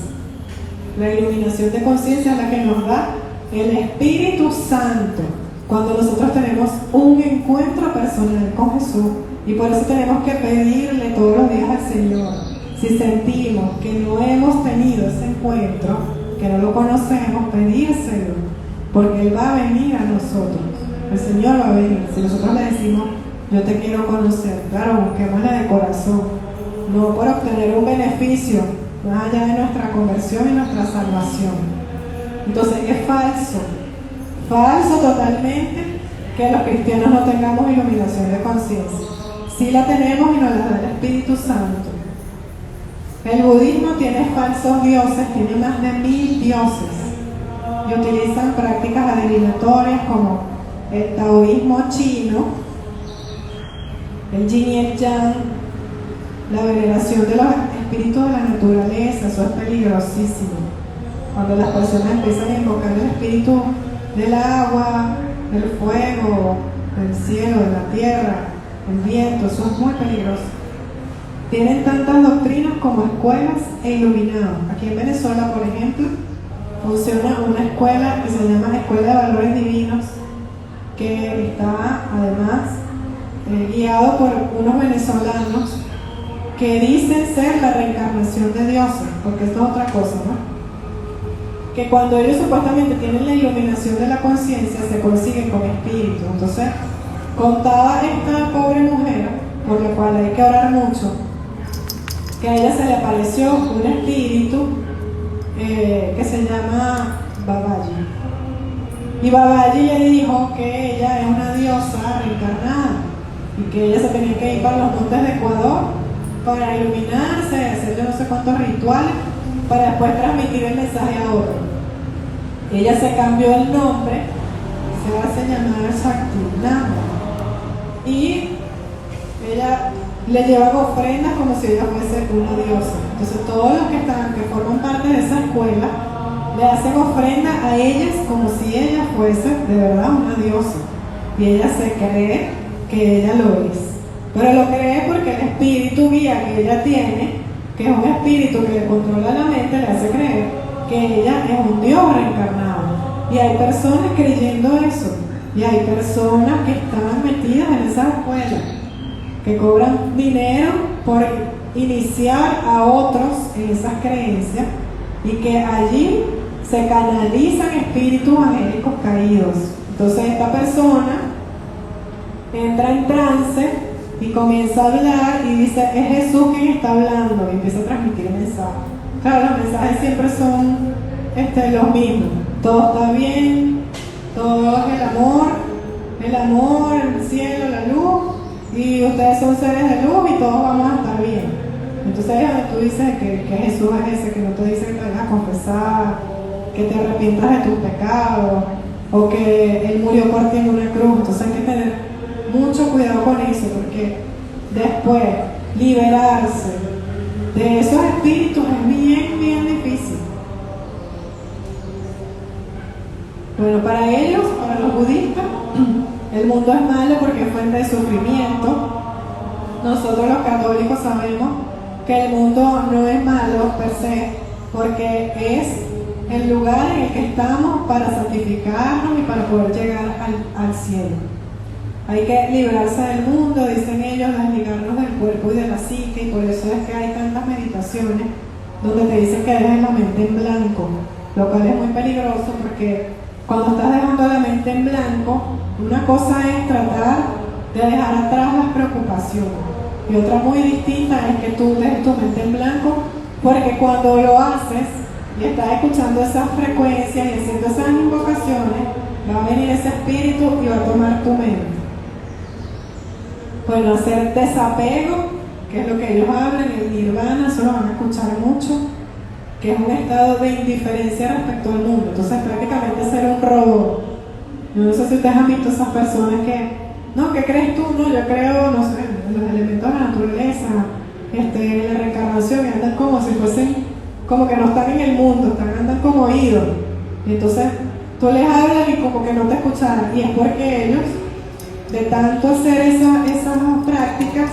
La iluminación de conciencia es la que nos da el Espíritu Santo cuando nosotros tenemos un encuentro personal con Jesús, y por eso tenemos que pedirle todos los días al Señor. Si sentimos que no hemos tenido ese encuentro, que no lo conocemos, pedírselo, porque Él va a venir a nosotros. El Señor va a venir. Si nosotros le decimos: yo te quiero conocer, claro, busquémosle de corazón, no por obtener un beneficio más allá de nuestra conversión y nuestra salvación. Entonces es falso totalmente que los cristianos no tengamos iluminación de conciencia. Sí la tenemos y nos la da el Espíritu Santo. El budismo tiene falsos dioses, tiene más de 1000 dioses, y utilizan prácticas adivinatorias como el taoísmo chino, el yin y el yang, la veneración de los espíritus de la naturaleza. Eso es peligrosísimo. Cuando las personas empiezan a invocar el espíritu del agua, del fuego, del cielo, de la tierra, el viento, eso es muy peligroso. Tienen tantas doctrinas como escuelas e iluminados. Aquí en Venezuela, por ejemplo, funciona una escuela que se llama Escuela de Valores Divinos, que está además guiado por unos venezolanos que dicen ser la reencarnación de dioses, porque esto es otra cosa, ¿no? Que cuando ellos supuestamente tienen la iluminación de la conciencia, se consiguen con espíritus. Entonces, contaba esta pobre mujer, por la cual hay que orar mucho, que a ella se le apareció un espíritu que se llama Babaji. Y Babaji le dijo que ella es una diosa reencarnada y que ella se tenía que ir para los montes de Ecuador para iluminarse, hacer yo no sé cuántos rituales, para después transmitir el mensaje a otro. Ella se cambió el nombre, se hace llamar Shaktinama, y ella le llevan ofrendas como si ella fuese una diosa. Entonces todos los que forman parte de esa escuela le hacen ofrenda a ellas como si ella fuese de verdad una diosa, y ella se cree que ella lo es, pero lo cree porque el espíritu guía que ella tiene, que es un espíritu que le controla la mente, le hace creer que ella es un dios reencarnado. Y hay personas creyendo eso, y hay personas que están metidas en esa escuela, que cobran dinero por iniciar a otros en esas creencias, y que allí se canalizan espíritus angélicos caídos. Entonces esta persona entra en trance y comienza a hablar y dice: es Jesús quien está hablando, y empieza a transmitir mensajes. Claro, los mensajes siempre son los mismos. Todo está bien, todo es el amor, el cielo, la luz, y ustedes son seres de luz y todos vamos a estar bien. Entonces es donde tú dices que Jesús es ese, que no te dice que te vayas a confesar, que te arrepientas de tus pecados, o que Él murió por ti en una cruz. Entonces hay que tener mucho cuidado con eso, porque después liberarse de esos espíritus es bien, bien difícil. Bueno, para ellos, para los budistas, el mundo es malo porque es fuente de sufrimiento, nosotros los católicos sabemos que el mundo no es malo per se, porque es el lugar en el que estamos para santificarnos y para poder llegar al cielo. Hay que librarse del mundo, dicen ellos, desligarnos del cuerpo y de la psique, y por eso es que hay tantas meditaciones donde te dicen que dejes la mente en blanco, lo cual es muy peligroso porque cuando estás dejando la mente en blanco, una cosa es tratar de dejar atrás las preocupaciones y otra muy distinta es que tú dejes tu mente en blanco, porque cuando lo haces y estás escuchando esas frecuencias y haciendo esas invocaciones, va a venir ese espíritu y va a tomar tu mente. Bueno, hacer desapego, que es lo que ellos hablan, el nirvana, eso lo van a escuchar mucho, que es un estado de indiferencia respecto al mundo. Entonces prácticamente ser un robot. Yo no sé si ustedes han visto esas personas que, no, ¿qué crees tú? No, yo creo, no sé, en los elementos de la naturaleza, en la reencarnación, y andan como si fuesen, como que no están en el mundo, andan como oídos. Y entonces tú les hablas y como que no te escuchan, y es porque ellos, de tanto hacer esas prácticas,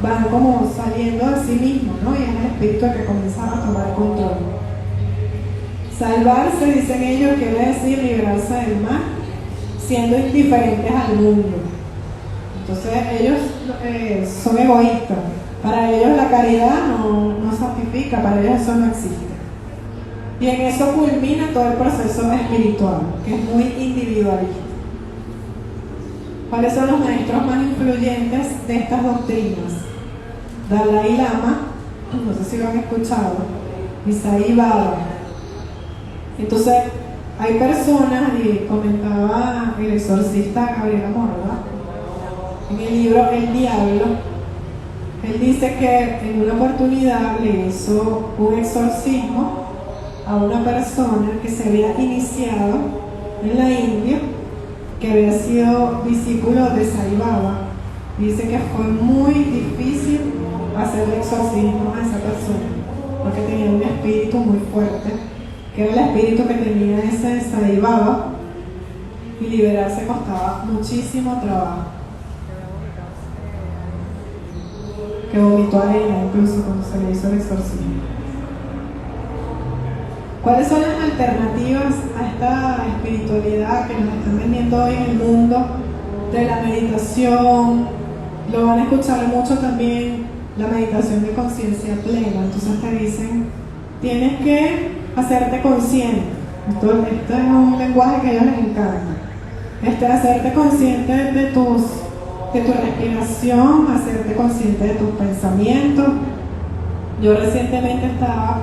van como saliendo de sí mismos, ¿no? Y es el espíritu el que comienza a tomar control. Salvarse, dicen ellos, quiere decir liberarse del mal, siendo indiferentes al mundo. Entonces ellos son egoístas. Para ellos la caridad no santifica, para ellos eso no existe. Y en eso culmina todo el proceso espiritual, que es muy individualista. ¿Cuáles son los maestros más influyentes de estas doctrinas? Dalai Lama, no sé si lo han escuchado, y Sai Baba. Entonces, hay personas, y comentaba el exorcista Gabriela Morda, en el libro El Diablo, él dice que en una oportunidad le hizo un exorcismo a una persona que se había iniciado en la India, que había sido discípulo de Sai Baba. Dice que fue muy difícil hacer el exorcismo a esa persona, porque tenía un espíritu muy fuerte, que era el espíritu que tenía ese Sai Baba, y liberarse costaba muchísimo trabajo. Que vomitó arena incluso cuando se le hizo el exorcismo. ¿Cuáles son las alternativas a esta espiritualidad que nos están vendiendo hoy en el mundo de la meditación? Lo van a escuchar mucho también, la meditación de conciencia plena. Entonces te dicen, tienes que hacerte consciente. Esto es un lenguaje que a ellos les encanta. Hacerte consciente de tu respiración, hacerte consciente de tus pensamientos. Yo recientemente estaba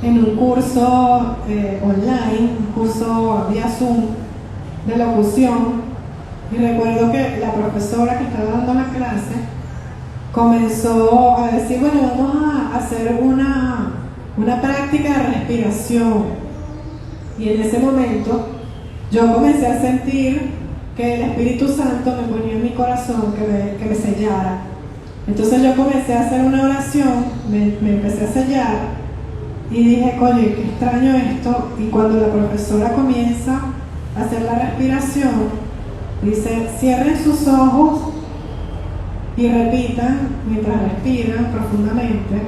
en un curso online, un curso vía Zoom de locución, y recuerdo que la profesora que estaba dando la clase comenzó a decir, bueno, vamos a hacer una práctica de respiración, y en ese momento yo comencé a sentir que el Espíritu Santo me ponía en mi corazón que me sellara. Entonces yo comencé a hacer una oración, me empecé a sellar, y dije, oye, qué extraño esto. Y cuando la profesora comienza a hacer la respiración, dice, cierren sus ojos y repitan, mientras respiran profundamente,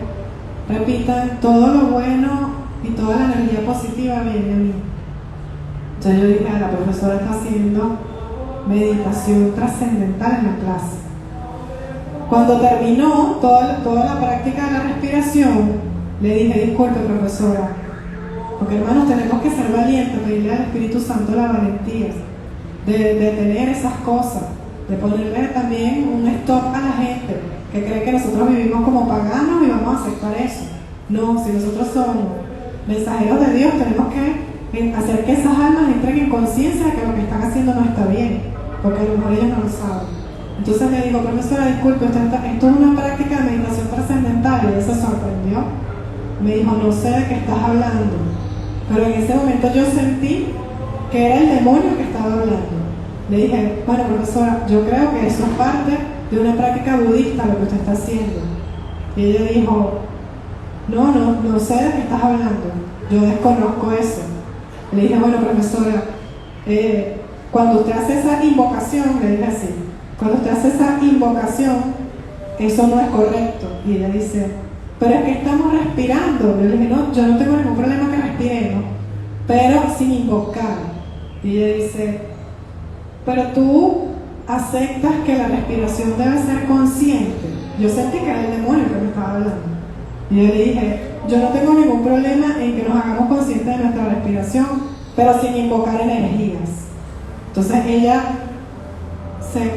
repitan, todo lo bueno y toda la energía positiva viene a mí. Entonces yo dije, la profesora está haciendo meditación trascendental en la clase. Cuando terminó toda la práctica de la respiración, le dije, disculpe profesora, porque hermanos tenemos que ser valientes, pedirle al Espíritu Santo la valentía de tener esas cosas, de ponerle también un stop a la gente que cree que nosotros vivimos como paganos y vamos a aceptar eso. No, si nosotros somos mensajeros de Dios, tenemos que hacer que esas almas entren en conciencia de que lo que están haciendo no está bien, porque a lo mejor ellos no lo saben. Entonces le digo, profesora, disculpe, esto es una práctica de meditación trascendental, y ella se sorprendió. Me dijo, no sé de qué estás hablando, pero en ese momento yo sentí que era el demonio que estaba hablando. Le dije, bueno profesora, yo creo que eso es parte de una práctica budista lo que usted está haciendo. Y ella dijo, no sé de qué estás hablando, yo desconozco eso. Le dije, bueno profesora, cuando usted hace esa invocación, le dije así, cuando usted hace esa invocación, eso no es correcto. Y ella dice, pero es que estamos respirando. Yo le dije, no, yo no tengo ningún problema que respiremos, pero sin invocar. Y ella dice, pero tú aceptas que la respiración debe ser consciente. Yo sentí que era el demonio que me estaba hablando. Y yo le dije, yo no tengo ningún problema en que nos hagamos conscientes de nuestra respiración, pero sin invocar energías. Entonces ella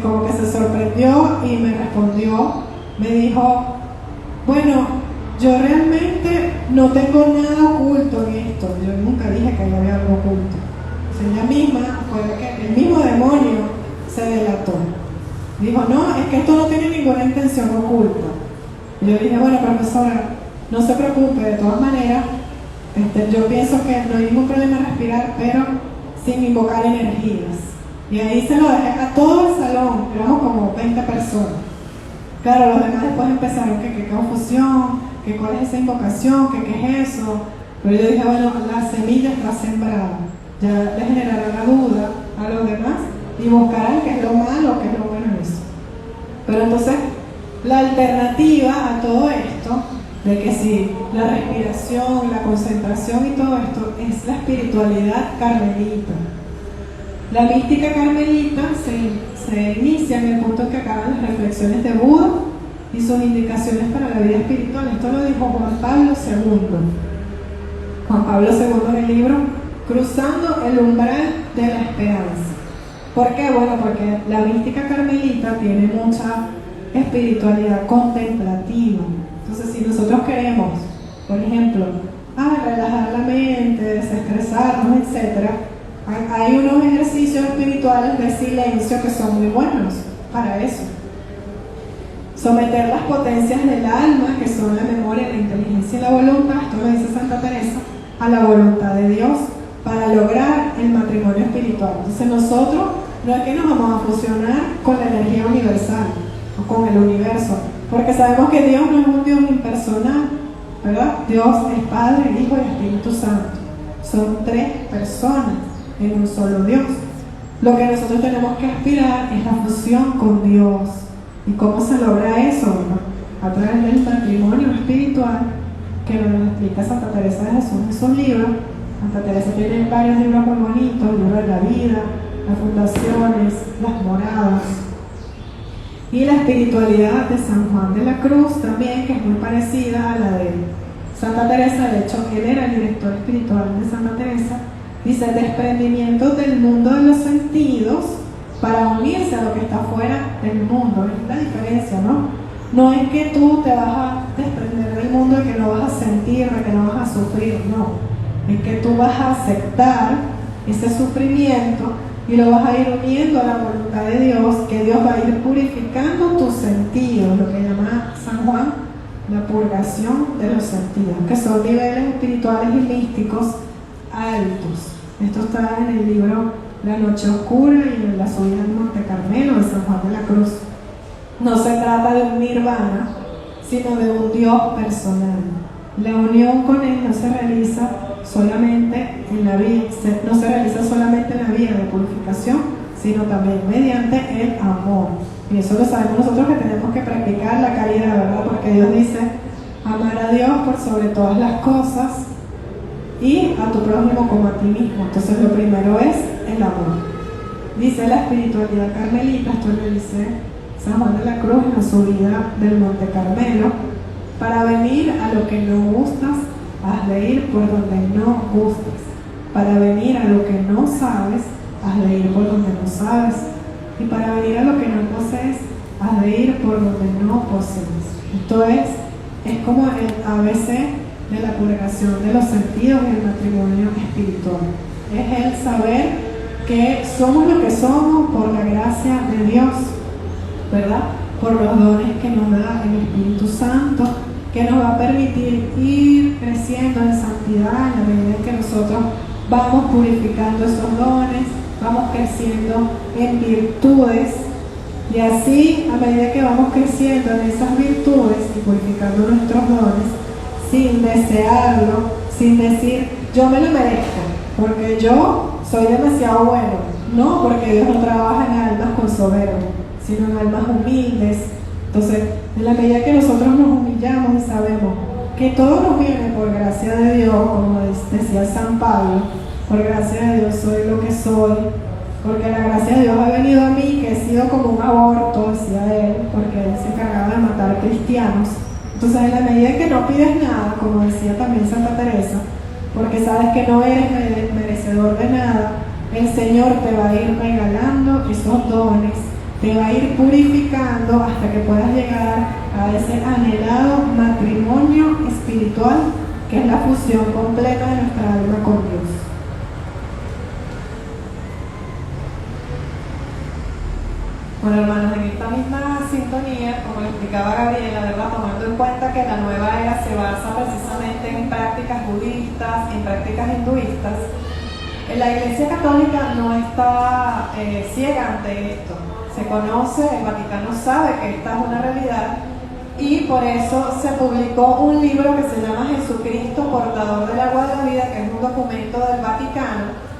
como que se sorprendió y me respondió, me dijo, bueno, yo realmente no tengo nada oculto en esto. Yo nunca dije que había algo oculto. O sea, ella misma, fue que el mismo demonio se delató. Dijo, no, es que esto no tiene ninguna intención oculta. Y yo dije, bueno, profesora, no se preocupe, de todas maneras, yo pienso que no hay ningún problema en respirar, pero sin invocar energías. Y ahí se lo dejé a todo el salón, éramos como 20 personas. Claro, los demás después empezaron que qué confusión, que cuál es esa invocación, que qué es eso. Pero yo dije, bueno, la semilla está sembrada. Ya le generará la duda a los demás y buscarán qué es lo malo, qué es lo bueno en eso. Pero entonces, la alternativa a todo esto, de que si la respiración, la concentración y todo esto, es la espiritualidad carmelita. La mística carmelita se inicia en el punto en que acaban las reflexiones de Buda y sus indicaciones para la vida espiritual. Esto lo dijo Juan Pablo II. Juan Pablo II en el libro Cruzando el umbral de la esperanza. ¿Por qué? Bueno, porque la mística carmelita tiene mucha espiritualidad contemplativa. Entonces, si nosotros queremos, por ejemplo, relajar la mente, desestresarnos, etc., hay unos ejercicios espirituales de silencio que son muy buenos para eso. Someter las potencias del alma, que son la memoria, la inteligencia y la voluntad, esto lo dice Santa Teresa, a la voluntad de Dios para lograr el matrimonio espiritual. Entonces nosotros no es que nos vamos a fusionar con la energía universal o con el universo, porque sabemos que Dios no es un Dios impersonal, ¿verdad? Dios es Padre, Hijo y Espíritu Santo. Son 3 personas en un solo Dios. Lo que nosotros tenemos que aspirar es la fusión con Dios. ¿Y cómo se logra eso? Bueno, a través del matrimonio espiritual, que nos explica Santa Teresa de Jesús en sus libros. Santa Teresa tiene varios libros muy bonitos, el libro de la vida, las fundaciones, las moradas. Y la espiritualidad de San Juan de la Cruz también, que es muy parecida a la de Santa Teresa. De hecho, él era el director espiritual de Santa Teresa. Dice, desprendimiento del mundo de los sentidos para unirse a lo que está fuera del mundo. Es la diferencia, ¿no? No es que tú te vas a desprender del mundo de que no vas a sentir, de que no vas a sufrir, no. Es que tú vas a aceptar ese sufrimiento y lo vas a ir uniendo a la voluntad de Dios, que Dios va a ir purificando tus sentidos, lo que llama San Juan la purgación de los sentidos, que son niveles espirituales y místicos altos. Esto está en el libro La Noche Oscura y en la subida del Monte Carmelo de San Juan de la Cruz. No se trata de un nirvana, sino de un Dios personal. La unión con Él no se realiza solamente en la vía, no se realiza solamente en la vía de purificación, sino también mediante el amor. Y eso lo sabemos nosotros, que tenemos que practicar la caridad, ¿verdad? Porque Dios dice, amar a Dios por sobre todas las cosas y a tu prójimo como a ti mismo. Entonces lo primero es el amor. Dice la espiritualidad carmelita, esto lo dice San Juan de la Cruz en la subida del Monte Carmelo: para venir a lo que no gustas, has de ir por donde no gustas. Para venir a lo que no sabes, has de ir por donde no sabes. Y para venir a lo que no posees, has de ir por donde no posees. Esto es como el ABC de la purgación de los sentidos y el matrimonio espiritual. Es el saber que somos lo que somos por la gracia de Dios, ¿verdad? Por los dones que nos da el Espíritu Santo, que nos va a permitir ir creciendo en santidad en la medida en que nosotros vamos purificando esos dones, vamos creciendo en virtudes, y así a medida que vamos creciendo en esas virtudes y purificando nuestros dones, sin desearlo, sin decir yo me lo merezco porque yo soy demasiado bueno, no, porque Dios no trabaja en almas con soberbia, sino en almas humildes, Entonces, en la medida que nosotros nos humillamos y sabemos que todo nos viene por gracia de Dios, como decía San Pablo, por gracia de Dios soy lo que soy, porque la gracia de Dios ha venido a mí, que he sido como un aborto, decía él, porque él se encargaba de matar cristianos. Entonces, en la medida que no pides nada, como decía también Santa Teresa, porque sabes que no eres merecedor de nada, el Señor te va a ir regalando esos dones, te va a ir purificando hasta que puedas llegar a ese anhelado matrimonio espiritual, que es la fusión completa de nuestra alma con Dios. Bueno, hermanos, en esta misma sintonía, como le explicaba Gabriela, ¿verdad? Tomando en cuenta que la nueva era se basa precisamente en prácticas budistas, en prácticas hinduistas, la Iglesia Católica no está ciega ante esto. Se conoce, el Vaticano sabe que esta es una realidad y por eso se publicó un libro que se llama Jesucristo, portador del agua de la vida, que es un documento del Vaticano,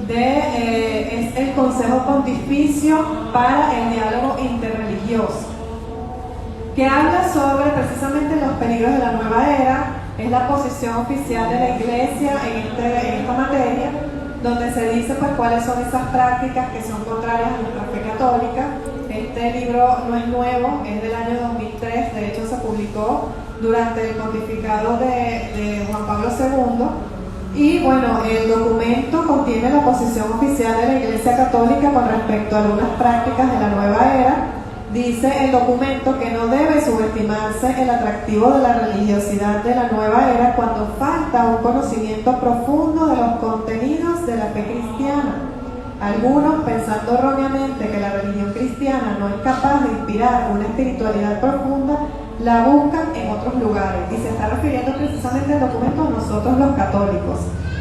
es el Consejo Pontificio para el Diálogo Interreligioso, que habla sobre precisamente los peligros de la nueva era. Es la posición oficial de la Iglesia en esta materia, donde se dice pues cuáles son esas prácticas que son contrarias a nuestra fe católica. Este libro no es nuevo, es del año 2003, de hecho se publicó durante el pontificado de Juan Pablo II. Y bueno, el documento contiene la posición oficial de la Iglesia Católica con respecto a algunas prácticas de la nueva era. Dice el documento que no debe subestimarse el atractivo de la religiosidad de la nueva era cuando falta un conocimiento profundo de los contenidos de la fe cristiana. Algunos, pensando erróneamente que la religión cristiana no es capaz de inspirar una espiritualidad profunda, la buscan en otros lugares. Y se está refiriendo precisamente el documento a nosotros los católicos.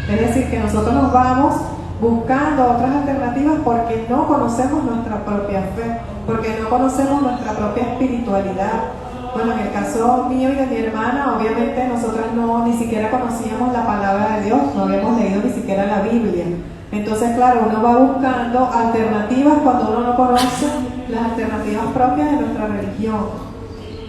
Es decir, que nosotros nos vamos buscando otras alternativas porque no conocemos nuestra propia fe, porque no conocemos nuestra propia espiritualidad. Bueno, en el caso mío y de mi hermana, obviamente nosotras ni siquiera conocíamos la palabra de Dios, no habíamos leído ni siquiera la Biblia. Entonces, claro, uno va buscando alternativas cuando uno no conoce las alternativas propias de nuestra religión.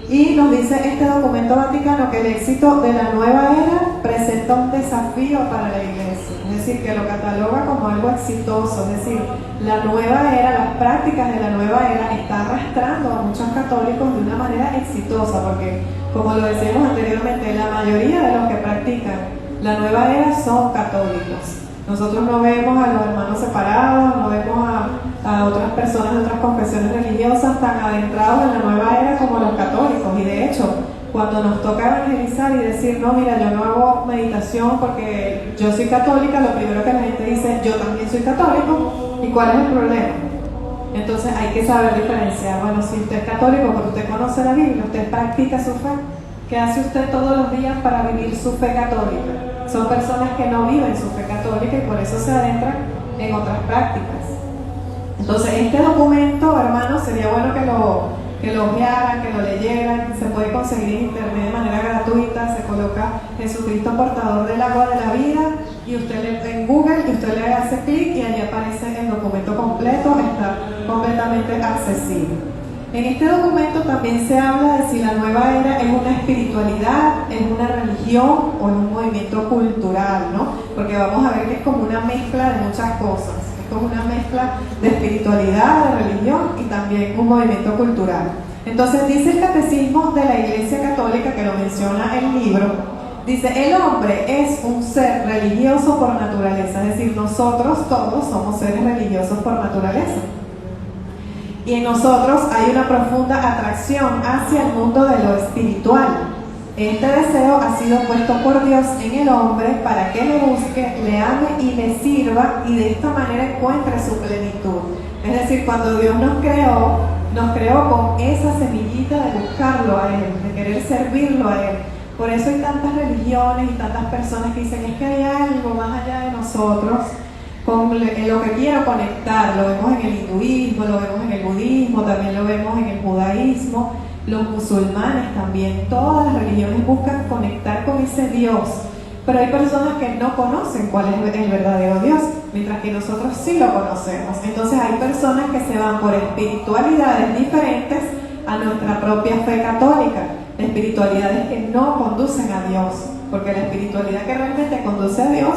Y nos dice este documento vaticano que el éxito de la nueva era presenta un desafío para la Iglesia, es decir, que lo cataloga como algo exitoso, es decir, la nueva era, las prácticas de la nueva era está arrastrando a muchos católicos de una manera exitosa, porque como lo decíamos anteriormente, la mayoría de los que practican la nueva era son católicos. Nosotros no vemos a los hermanos separados, no vemos a otras personas de otras confesiones religiosas tan adentrados en la nueva era como los católicos. Y de hecho, cuando nos toca evangelizar y decir, no, mira, yo no hago meditación porque yo soy católica, lo primero que la gente dice es, yo también soy católico, ¿y cuál es el problema? Entonces hay que saber diferenciar. Bueno, si usted es católico, porque usted conoce la Biblia, usted practica su fe, ¿qué hace usted todos los días para vivir su fe católica? Son personas que no viven su fe católica y por eso se adentran en otras prácticas. Entonces, este documento, hermanos, sería bueno que lo ojearan, que lo leyeran. Se puede conseguir en internet de manera gratuita. Se coloca Jesucristo portador del agua de la vida y usted en Google y usted le hace clic y allí aparece el documento completo. Está completamente accesible. En este documento también se habla de si la nueva era es una espiritualidad, es una religión o es un movimiento cultural, ¿no? Porque vamos a ver que es como una mezcla de muchas cosas. Es como una mezcla de espiritualidad, de religión y también un movimiento cultural. Entonces dice el Catecismo de la Iglesia Católica, que lo menciona el libro, dice, el hombre es un ser religioso por naturaleza, es decir, nosotros todos somos seres religiosos por naturaleza. Y en nosotros hay una profunda atracción hacia el mundo de lo espiritual. Este deseo ha sido puesto por Dios en el hombre para que le busque, le ame y le sirva y de esta manera encuentre su plenitud. Es decir, cuando Dios nos creó con esa semillita de buscarlo a Él, de querer servirlo a Él. Por eso hay tantas religiones y tantas personas que dicen, es que hay algo más allá de nosotros con lo que quiero conectar. Lo vemos en el hinduismo, lo vemos en el budismo, también lo vemos en el judaísmo, los musulmanes también. Todas las religiones buscan conectar con ese Dios, pero hay personas que no conocen cuál es el verdadero Dios, mientras que nosotros sí lo conocemos. Entonces hay personas que se van por espiritualidades diferentes a nuestra propia fe católica, espiritualidades que no conducen a Dios, porque la espiritualidad que realmente conduce a Dios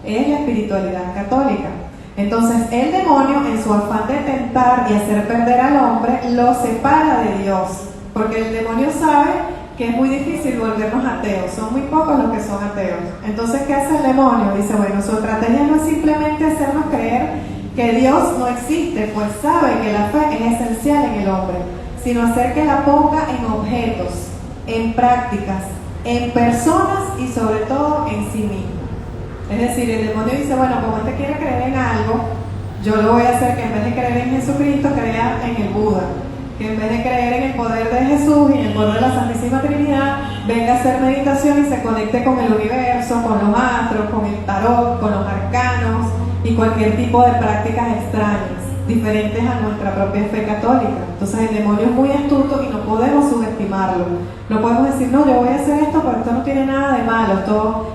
es la espiritualidad católica. Entonces el demonio, en su afán de tentar y hacer perder al hombre, lo separa de Dios, porque el demonio sabe que es muy difícil volvernos ateos, son muy pocos los que son ateos. Entonces, ¿qué hace el demonio? Dice, bueno, su estrategia no es simplemente hacernos creer que Dios no existe, pues sabe que la fe es esencial en el hombre, sino hacer que la ponga en objetos, en prácticas, en personas y sobre todo en sí mismo. Es decir, el demonio dice, bueno, como este quiere creer en algo, yo lo voy a hacer que en vez de creer en Jesucristo, crea en el Buda. Que en vez de creer en el poder de Jesús y en el poder de la Santísima Trinidad, venga a hacer meditación y se conecte con el universo, con los astros, con el tarot, con los arcanos y cualquier tipo de prácticas extrañas, diferentes a nuestra propia fe católica. Entonces el demonio es muy astuto y no podemos subestimarlo. No podemos decir, no, yo voy a hacer esto, pero esto no tiene nada de malo,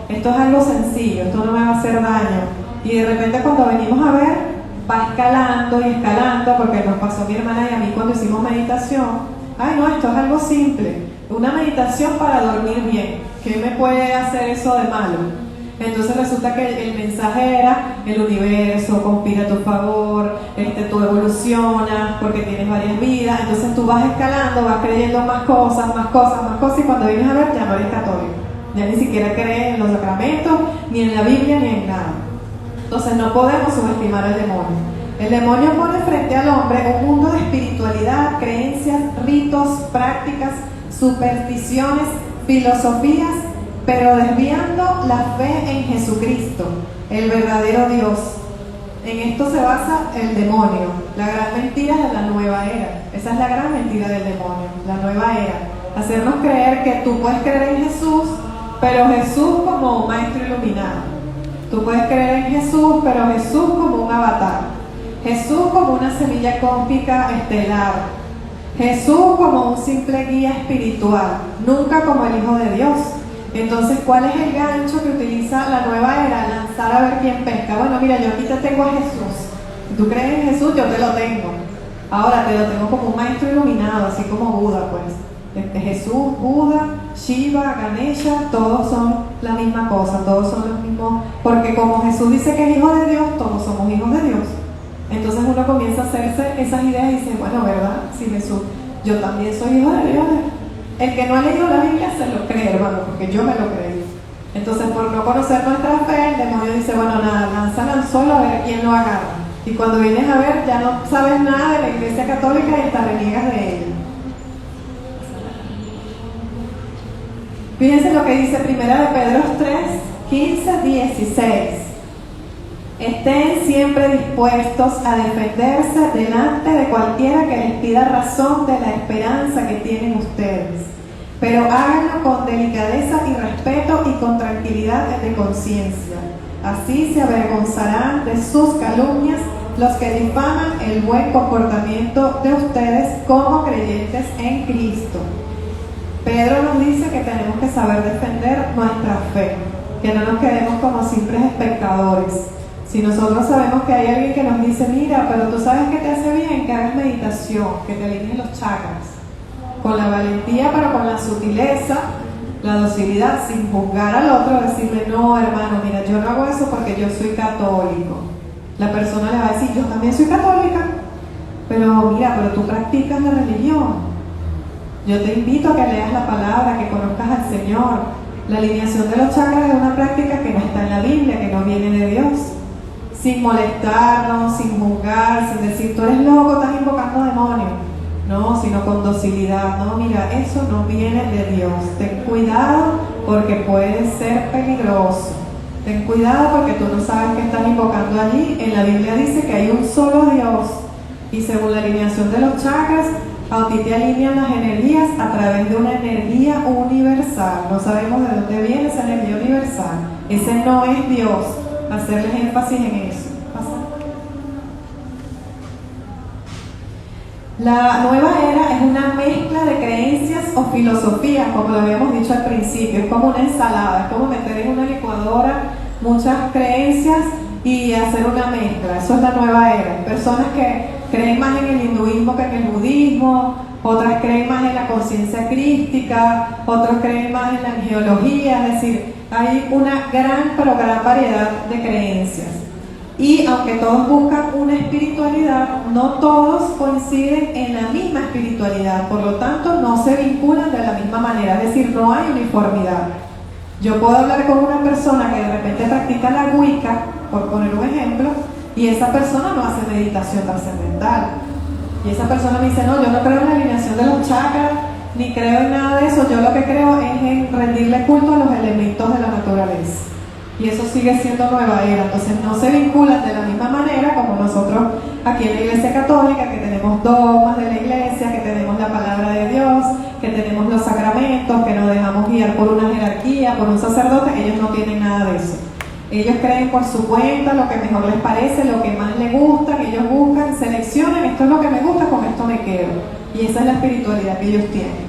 esto es algo sencillo, esto no me va a hacer daño. Y de repente cuando venimos a ver, va escalando y escalando, porque nos pasó a mi hermana y a mí cuando hicimos meditación. Ay, no, esto es algo simple, una meditación para dormir bien. ¿Qué me puede hacer eso de malo? Entonces resulta que el mensaje era: el universo conspira a tu favor, tú evolucionas porque tienes varias vidas. Entonces tú vas escalando, vas creyendo más cosas, y cuando vienes a ver ya no eres católico, ya ni siquiera crees en los sacramentos, ni en la Biblia, ni en nada. Entonces no podemos subestimar al demonio. El demonio pone frente al hombre un mundo de espiritualidad, creencias, ritos, prácticas, supersticiones, filosofías, pero desviando la fe en Jesucristo, el verdadero Dios. En esto se basa el demonio, la gran mentira de la nueva era. Esa es la gran mentira del demonio, la nueva era. Hacernos creer que tú puedes creer en Jesús, pero Jesús como un maestro iluminado. Tú puedes creer en Jesús, pero Jesús como un avatar. Jesús como una semilla cósmica estelar. Jesús como un simple guía espiritual, nunca como el Hijo de Dios. Entonces, ¿cuál es el gancho que utiliza la nueva era? Lanzar a ver quién pesca. Bueno, mira, yo aquí te tengo a Jesús. ¿Tú crees en Jesús? Yo te lo tengo. Ahora te lo tengo como un maestro iluminado, así como Buda, pues. Jesús, Buda, Shiva, Ganesha, todos son la misma cosa, todos son los mismos, porque como Jesús dice que es hijo de Dios, todos somos hijos de Dios. Entonces uno comienza a hacerse esas ideas y dice, bueno, ¿verdad? Si Jesús, yo también soy hijo de Dios. El que no ha leído la Biblia se lo cree, hermano, porque yo me lo creí. Entonces, por no conocer nuestra fe, el demonio dice, bueno, nada, lanza el anzuelo a ver quién lo agarra. Y cuando vienes a ver, ya no sabes nada de la Iglesia Católica y hasta reniegas de ella. Fíjense lo que dice 1 de Pedro 3, 15, 16. Estén siempre dispuestos a defenderse delante de cualquiera que les pida razón de la esperanza que tienen ustedes, pero háganlo con delicadeza y respeto y con tranquilidad de conciencia. Así se avergonzarán de sus calumnias los que difaman el buen comportamiento de ustedes como creyentes en Cristo. Pedro nos dice que tenemos que saber defender nuestra fe, que no nos quedemos como simples espectadores. Si nosotros sabemos que hay alguien que nos dice, mira, pero tú sabes que te hace bien que hagas meditación, que te alinees los chakras, con la valentía pero con la sutileza, la docilidad, sin juzgar al otro, decirle, no hermano, mira, yo no hago eso porque yo soy católico. La persona le va a decir, yo también soy católica, pero mira, pero tú practicas la religión. Yo te invito a que leas la palabra, que conozcas al Señor. La alineación de los chakras es una práctica que no está en la Biblia, que no viene de Dios. Sin molestarnos, sin juzgar, sin decir, tú eres loco, estás invocando demonios. No, sino con docilidad. No, mira, eso no viene de Dios. Ten cuidado porque puede ser peligroso. Ten cuidado porque tú no sabes qué estás invocando allí. En la Biblia dice que hay un solo Dios. Y según la alineación de los chakras, a ti te alinean las energías a través de una energía universal. No sabemos de dónde viene esa energía universal. Ese no es Dios. Hacerles énfasis en eso. La nueva era es una mezcla de creencias o filosofías, como lo habíamos dicho al principio. Es como una ensalada, es como meter en una licuadora muchas creencias y hacer una mezcla. Eso es la nueva era. Personas que creen más en el hinduismo que en el budismo, otras creen más en la conciencia crística, otros creen más en la angiología, es decir, hay una gran variedad de creencias. Y aunque todos buscan una espiritualidad, no todos coinciden en la misma espiritualidad, por lo tanto no se vinculan de la misma manera, es decir, no hay uniformidad. Yo puedo hablar con una persona que de repente practica la Wicca, por poner un ejemplo, y esa persona no hace meditación trascendental. Y esa persona me dice, no, yo no creo en la alineación de los chakras, ni creo en nada de eso, yo lo que creo es en rendirle culto a los elementos de la naturaleza. Y eso sigue siendo nueva era, entonces no se vinculan de la misma manera como nosotros aquí en la Iglesia Católica, que tenemos dogmas de la Iglesia, que tenemos la palabra de Dios, que tenemos los sacramentos, que nos dejamos guiar por una jerarquía, por un sacerdote. Ellos no tienen nada de eso. Ellos creen por su cuenta lo que mejor les parece, lo que más les gusta, que ellos buscan, seleccionan, esto es lo que me gusta, con esto me quedo. Y esa es la espiritualidad que ellos tienen.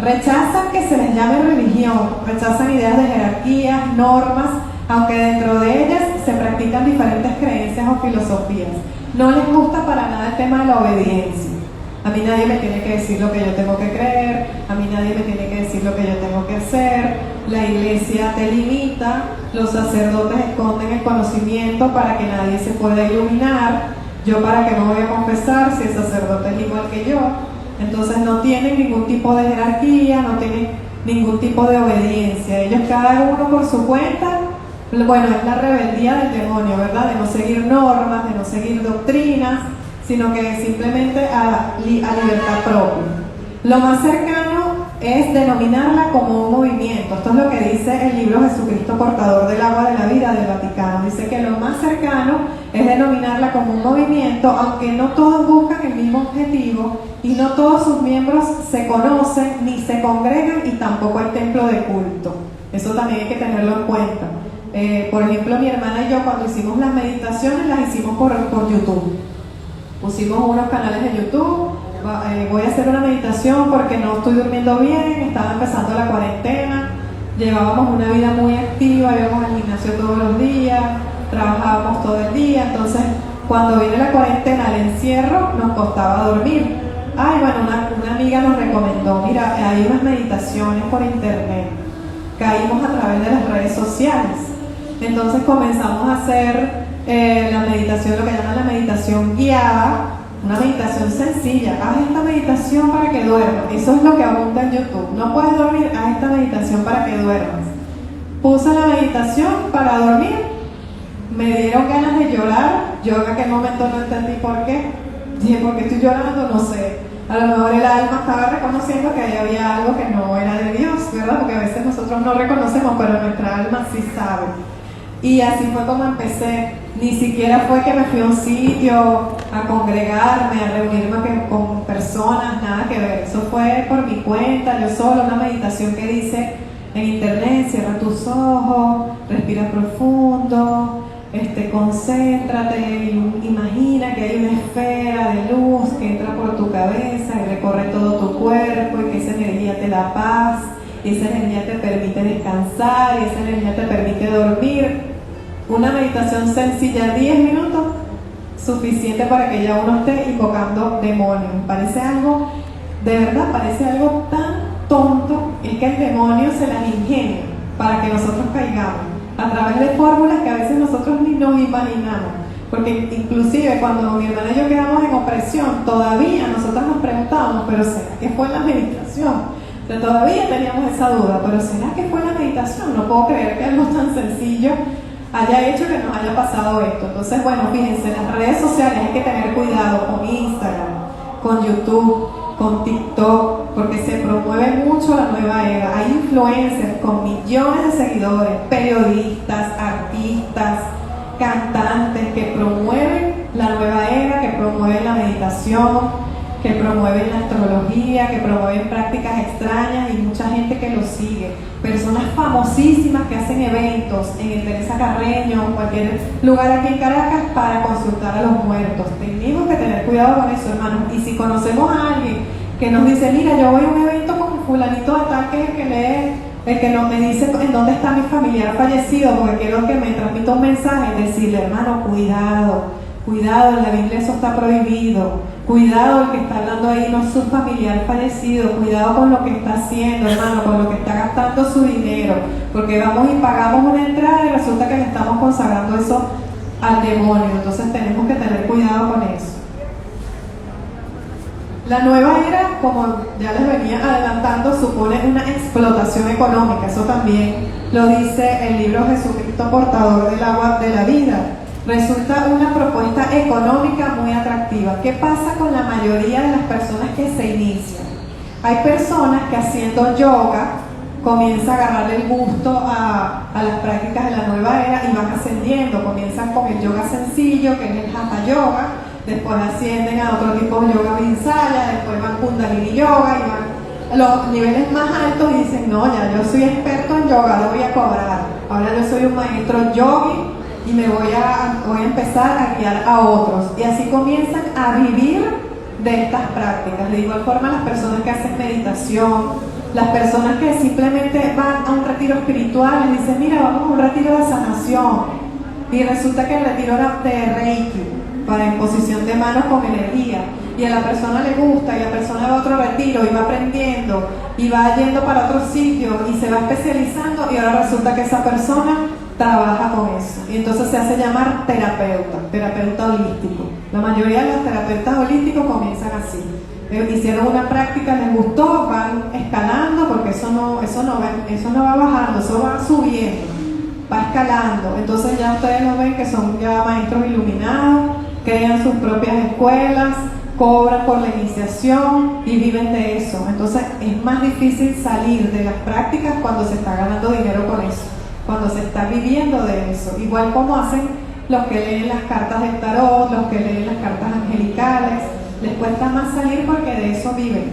Rechazan que se les llame religión, rechazan ideas de jerarquías, normas, aunque dentro de ellas se practican diferentes creencias o filosofías. No les gusta para nada el tema de la obediencia. A mí nadie me tiene que decir lo que yo tengo que creer, a mí nadie me tiene que decir lo que yo tengo que hacer. La iglesia te limita, los sacerdotes esconden el conocimiento para que nadie se pueda iluminar. Yo para qué me voy a confesar si el sacerdote es igual que yo. Entonces no tienen ningún tipo de jerarquía, no tienen ningún tipo de obediencia. Ellos cada uno por su cuenta. Bueno, es la rebeldía del demonio, ¿verdad? De no seguir normas, de no seguir doctrinas, sino que simplemente a libertad propia. Lo más cercano es denominarla como un movimiento. Esto es lo que dice el libro Jesucristo Portador del Agua de la Vida del Vaticano. Dice que lo más cercano es denominarla como un movimiento, aunque no todos buscan el mismo objetivo y no todos sus miembros se conocen ni se congregan y tampoco hay templo de culto. Eso también hay que tenerlo en cuenta. Por ejemplo, mi hermana y yo cuando hicimos las meditaciones las hicimos por YouTube. Pusimos unos canales de YouTube, voy a hacer una meditación porque no estoy durmiendo bien, estaba empezando la cuarentena, llevábamos una vida muy activa, íbamos al gimnasio todos los días, trabajábamos todo el día, entonces cuando viene la cuarentena, el encierro, nos costaba dormir. Ay, bueno, una amiga nos recomendó, mira, hay unas meditaciones por internet, caímos a través de las redes sociales. Entonces comenzamos a hacer la meditación, lo que llaman la meditación guiada, una meditación sencilla. Haz esta meditación para que duermas. Eso es lo que abunda en YouTube. No puedes dormir, haz esta meditación para que duermas. Puse la meditación para dormir, me dieron ganas de llorar. Yo en aquel momento no entendí por qué. Dije, ¿por qué estoy llorando? No sé. A lo mejor el alma estaba reconociendo que ahí había algo que no era de Dios, ¿verdad? Porque a veces nosotros no reconocemos, pero nuestra alma sí sabe. Y así fue como empecé. Ni siquiera fue que me fui a un sitio a congregarme, a reunirme con personas, nada que ver. Eso fue por mi cuenta, yo sola, una meditación que dice en internet: cierra tus ojos, respira profundo, concéntrate, imagina que hay una esfera de luz que entra por tu cabeza y recorre todo tu cuerpo, y que esa energía te da paz, y esa energía te permite descansar, y esa energía te permite dormir. Una meditación sencilla, 10 minutos, suficiente para que ya uno esté invocando demonios. Parece algo, de verdad, parece algo tan tonto, es que el demonio se las ingenia para que nosotros caigamos a través de fórmulas que a veces nosotros ni nos imaginamos. Porque inclusive cuando mi hermana y yo quedamos en opresión, todavía nosotros nos preguntábamos, pero ¿será que fue la meditación? O sea, todavía teníamos esa duda, pero ¿será que fue la meditación? No puedo creer que algo tan sencillo haya hecho que nos haya pasado esto. Entonces, bueno, fíjense, en las redes sociales hay que tener cuidado con Instagram, con YouTube, con TikTok, porque se promueve mucho la nueva era. Hay influencers con millones de seguidores, periodistas, artistas, cantantes que promueven la nueva era, que promueven la meditación, que promueven la astrología, que promueven prácticas extrañas, y mucha gente que los sigue. Personas famosísimas que hacen eventos en el Teresa Carreño o en cualquier lugar aquí en Caracas para consultar a los muertos. Tenemos que tener cuidado con eso, hermanos. Y si conocemos a alguien que nos dice: mira, yo voy a un evento con fulanito de tal, que es el que no me dice en dónde está mi familiar fallecido, porque quiero que me transmita un mensaje, decirle: hermano, cuidado, cuidado, en la Biblia eso está prohibido. Cuidado, el que está hablando ahí no es su familiar fallecido. Cuidado con lo que está haciendo, hermano, con lo que está gastando su dinero. Porque vamos y pagamos una entrada y resulta que le estamos consagrando eso al demonio. Entonces tenemos que tener cuidado con eso. La nueva era, como ya les venía adelantando, supone una explotación económica. Eso también lo dice el libro Jesucristo Portador del Agua de la Vida. Resulta una propuesta económica muy atractiva. ¿Qué pasa con la mayoría de las personas que se inician? Hay personas que haciendo yoga comienzan a agarrarle el gusto a las prácticas de la nueva era y van ascendiendo. Comienzan con el yoga sencillo, que es el Hatha Yoga, después ascienden a otro tipo de yoga Vinyasa, después van Kundalini Yoga y van a los niveles más altos y dicen, no, ya yo soy experto en yoga, lo voy a cobrar. Ahora yo soy un maestro yogi y me voy a empezar a guiar a otros. Y así comienzan a vivir de estas prácticas. De igual forma, las personas que hacen meditación, las personas que simplemente van a un retiro espiritual y dicen, mira, vamos a un retiro de sanación. Y resulta que el retiro era de Reiki, para imposición de manos con energía. Y a la persona le gusta, y la persona va a otro retiro y va aprendiendo, y va yendo para otro sitio, y se va especializando, y ahora resulta que esa persona trabaja con eso. Y entonces se hace llamar terapeuta holístico. La mayoría de los terapeutas holísticos comienzan así. Hicieron una práctica, les gustó, van escalando, porque eso no va bajando, eso va subiendo, va escalando. Entonces ya ustedes lo ven que son ya maestros iluminados, crean sus propias escuelas, cobran por la iniciación y viven de eso. Entonces es más difícil salir de las prácticas cuando se está ganando dinero con eso, cuando se está viviendo de eso. Igual como hacen los que leen las cartas del tarot, los que leen las cartas angelicales, les cuesta más salir porque de eso viven.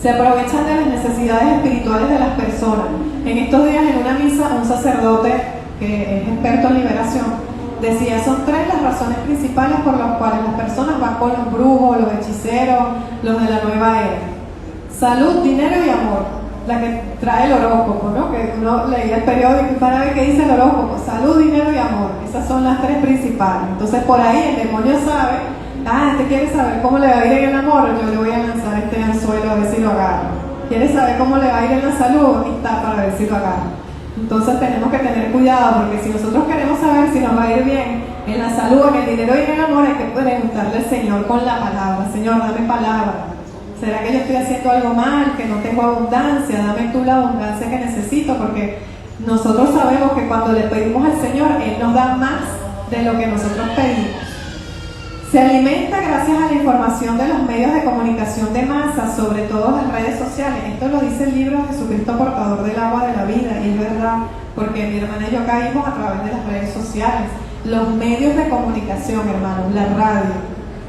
Se aprovechan de las necesidades espirituales de las personas. En estos días en una misa un sacerdote que es experto en liberación decía, son 3 las razones principales por las cuales las personas van con los brujos, los hechiceros, los de la nueva era: salud, dinero y amor. La que trae el horóscopo, ¿no? Que uno leía el periódico y para ver qué dice el horóscopo: salud, dinero y amor. Esas son las 3 principales. Entonces por ahí el demonio sabe, este quiere saber cómo le va a ir en el amor, yo le voy a lanzar este anzuelo a ver si lo agarro. Quiere saber cómo le va a ir en la salud, y está para ver si lo agarro. Entonces tenemos que tener cuidado, porque si nosotros queremos saber si nos va a ir bien en la salud, en el dinero y en el amor, hay que preguntarle al Señor con la palabra: Señor, dame palabra. ¿Será que yo estoy haciendo algo mal, que no tengo abundancia? Dame tú la abundancia que necesito, porque nosotros sabemos que cuando le pedimos al Señor, Él nos da más de lo que nosotros pedimos. Se alimenta gracias a la información de los medios de comunicación de masa, sobre todo las redes sociales. Esto lo dice el libro Jesucristo Portador del Agua de la Vida, y es verdad, porque mi hermana y yo caímos a través de las redes sociales. Los medios de comunicación, hermanos, la radio,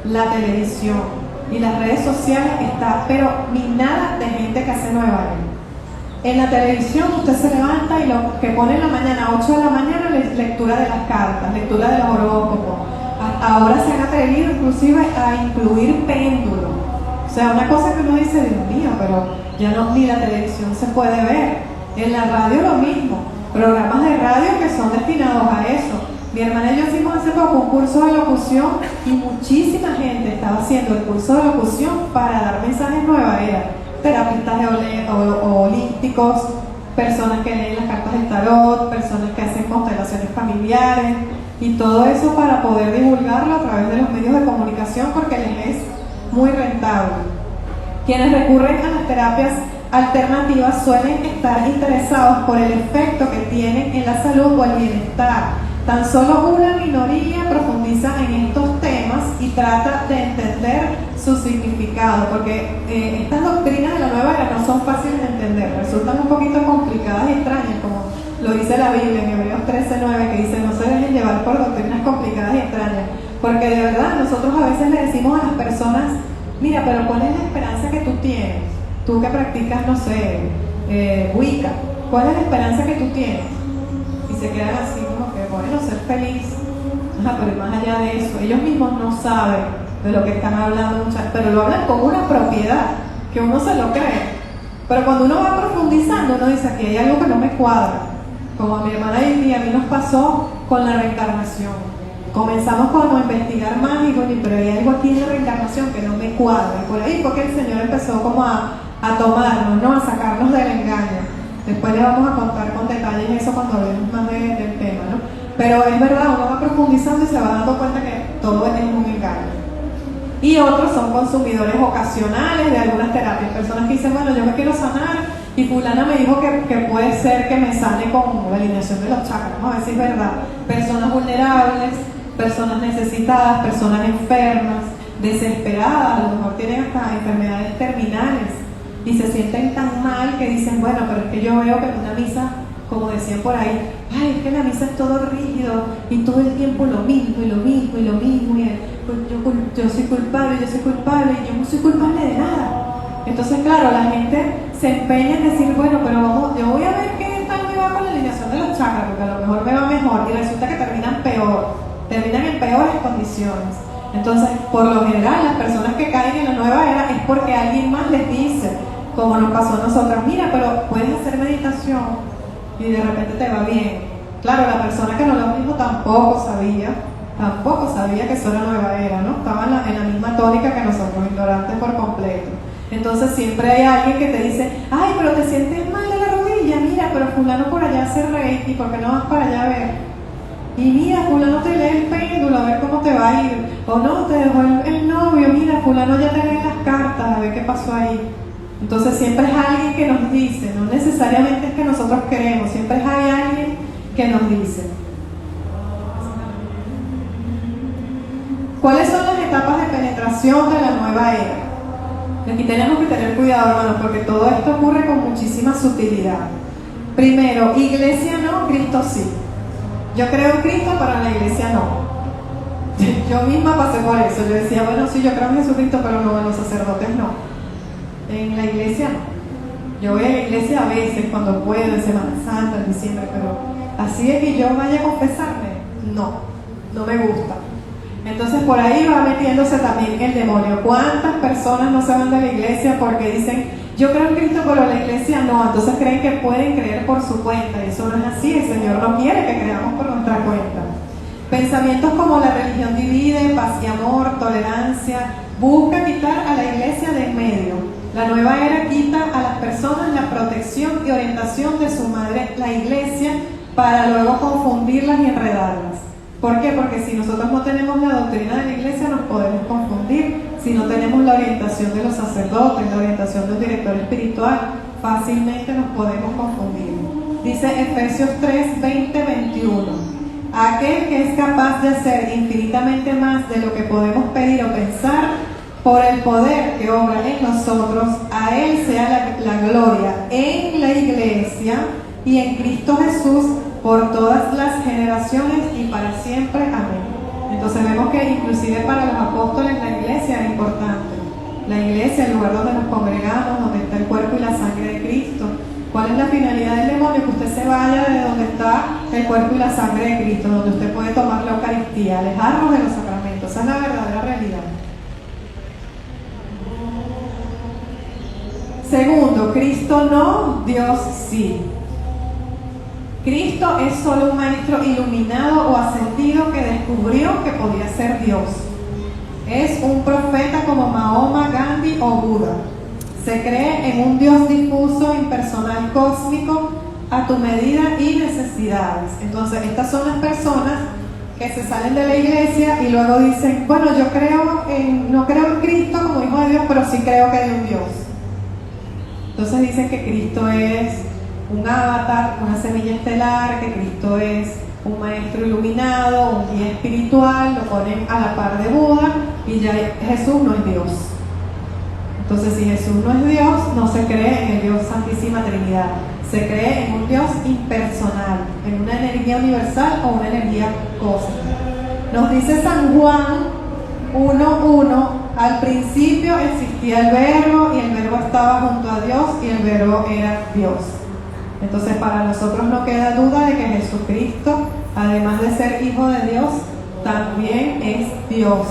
la televisión y las redes sociales está pero minada de gente que hace nueva era. En la televisión usted se levanta y lo que pone en la mañana, 8 de la mañana, lectura de las cartas, lectura de los horóscopos. Ahora se han atrevido inclusive a incluir péndulos. O sea, una cosa que uno dice, Dios mío, pero ya no, ni la televisión se puede ver. En la radio lo mismo, programas de radio que son destinados a eso. Mi hermana y yo hicimos hace poco un curso de locución y muchísima gente estaba haciendo el curso de locución para dar mensajes nueva era. Terapistas holísticos, personas que leen las cartas del tarot, personas que hacen constelaciones familiares, y todo eso para poder divulgarlo a través de los medios de comunicación, porque les es muy rentable. Quienes recurren a las terapias alternativas suelen estar interesados por el efecto que tienen en la salud o el bienestar. Tan solo una minoría profundiza en estos temas y trata de entender su significado, porque estas doctrinas de la nueva era no son fáciles de entender, resultan un poquito complicadas y extrañas, como lo dice la Biblia en Hebreos 13:9, que dice: no se dejen llevar por doctrinas complicadas y extrañas, porque de verdad nosotros a veces le decimos a las personas: mira, pero ¿cuál es la esperanza que tú tienes? Tú que practicas, no sé, Wicca, ¿cuál es la esperanza que tú tienes? Y se quedan así como que, bueno, ser feliz. Pero más allá de eso, ellos mismos no saben de lo que están hablando, pero lo hablan con una propiedad que uno se lo cree. Pero cuando uno va profundizando, uno dice: aquí hay algo que no me cuadra. Como a mi hermana y a mí nos pasó con la reencarnación. Comenzamos como a investigar más y bueno, pero hay algo aquí en la reencarnación que cuadra. Y por ahí porque el Señor empezó como a tomarnos, ¿no? A sacarnos del engaño. Después les vamos a contar con detalles eso cuando hablemos más del tema, ¿no? Pero es verdad, uno va profundizando y se va dando cuenta que todo es un engaño. Y otros son consumidores ocasionales de algunas terapias, personas que dicen, bueno, yo me quiero sanar y fulana me dijo que puede ser que me sane con la alineación de los chakras, ¿no? A ver si es verdad. Personas vulnerables, personas necesitadas, personas enfermas, desesperadas, a lo mejor tienen hasta enfermedades terminales y se sienten tan mal que dicen, bueno, pero es que yo veo que en una misa, como decían por ahí, ay, es que la misa es todo rígido y todo el tiempo lo mismo y lo mismo y lo mismo y yo soy culpable y yo no soy culpable de nada. Entonces, claro, la gente se empeña en decir, bueno, pero vamos, yo voy a ver qué tal me va con la alineación de los chakras, porque a lo mejor me va mejor, y resulta que terminan peor, terminan en peores condiciones. Entonces, por lo general, las personas que caen en la nueva era es porque alguien más les dice, como nos pasó a nosotras, mira, pero puedes hacer meditación y de repente te va bien. Claro, la persona que nos lo dijo tampoco sabía que eso era nueva era, ¿no? Estaba en la misma tónica que nosotros, ignorantes por completo. Entonces siempre hay alguien que te dice, ay, pero te sientes mal de la rodilla, mira, pero fulano por allá hace reiki, ¿por qué no vas para allá a ver? Y mira, fulano te lee el péndulo, a ver cómo te va a ir. O no, te dejó el novio, mira, fulano ya te lee las cartas, a ver qué pasó ahí. Entonces siempre es alguien que nos dice, no necesariamente es que nosotros queremos, siempre hay alguien que nos dice. ¿Cuáles son las etapas de penetración de la nueva era? Aquí tenemos que tener cuidado, hermanos, porque todo esto ocurre con muchísima sutilidad. Primero, iglesia no, Cristo sí. Yo creo en Cristo, pero en la iglesia no. Yo misma pasé por eso. Yo decía, bueno, sí, yo creo en Jesucristo, pero no, en los sacerdotes no. En la iglesia no. Yo voy a la iglesia a veces, cuando puedo, en Semana Santa, en diciembre, pero así es que yo vaya a confesarme, no me gusta. Entonces por ahí va metiéndose también el demonio. ¿Cuántas personas no se van de la iglesia porque dicen, yo creo en Cristo, pero la iglesia no? Entonces creen que pueden creer por su cuenta, y eso no es así. El Señor no quiere que creamos por nuestra cuenta. Pensamientos como la religión divide, paz y amor, tolerancia, busca quitar a la iglesia de en medio. La nueva era quita a las personas la protección y orientación de su madre, la iglesia, para luego confundirlas y enredarlas. ¿Por qué? Porque si nosotros no tenemos la doctrina de la iglesia nos podemos confundir. Si no tenemos la orientación de los sacerdotes, la orientación de un director espiritual, fácilmente nos podemos confundir. Dice Efesios 3, 20, 21. Aquel que es capaz de hacer infinitamente más de lo que podemos pedir o pensar, por el poder que obra en nosotros, a Él sea la gloria en la iglesia y en Cristo Jesús, por todas las generaciones y para siempre. Amén. Entonces vemos que inclusive para los apóstoles la iglesia era importante. La iglesia, el lugar donde nos congregamos, donde está el cuerpo y la sangre de Cristo. ¿Cuál es la finalidad del demonio? Que usted se vaya de donde está el cuerpo y la sangre de Cristo, donde usted puede tomar la Eucaristía, alejarnos de los sacramentos. Esa es la verdadera realidad. Segundo, Cristo no, Dios sí. Cristo es solo un maestro iluminado o ascendido que descubrió que podía ser Dios. Es un profeta como Mahoma, Gandhi o Buda. Se cree en un Dios difuso, impersonal, cósmico, a tu medida y necesidades. Entonces, estas son las personas que se salen de la iglesia y luego dicen, bueno, yo no creo en Cristo como hijo de Dios, pero sí creo que hay un Dios. Entonces dicen que Cristo es un avatar, una semilla estelar, que Cristo es un maestro iluminado, un guía espiritual, lo ponen a la par de Buda y ya Jesús no es Dios. Entonces, si Jesús no es Dios, no se cree en el Dios Santísima Trinidad, se cree en un Dios impersonal, en una energía universal o una energía cósmica. Nos dice San Juan 1:1, al principio existía el verbo y el verbo estaba junto a Dios y el verbo era Dios. Entonces para nosotros no queda duda de que Jesucristo, además de ser hijo de Dios, también es Dios.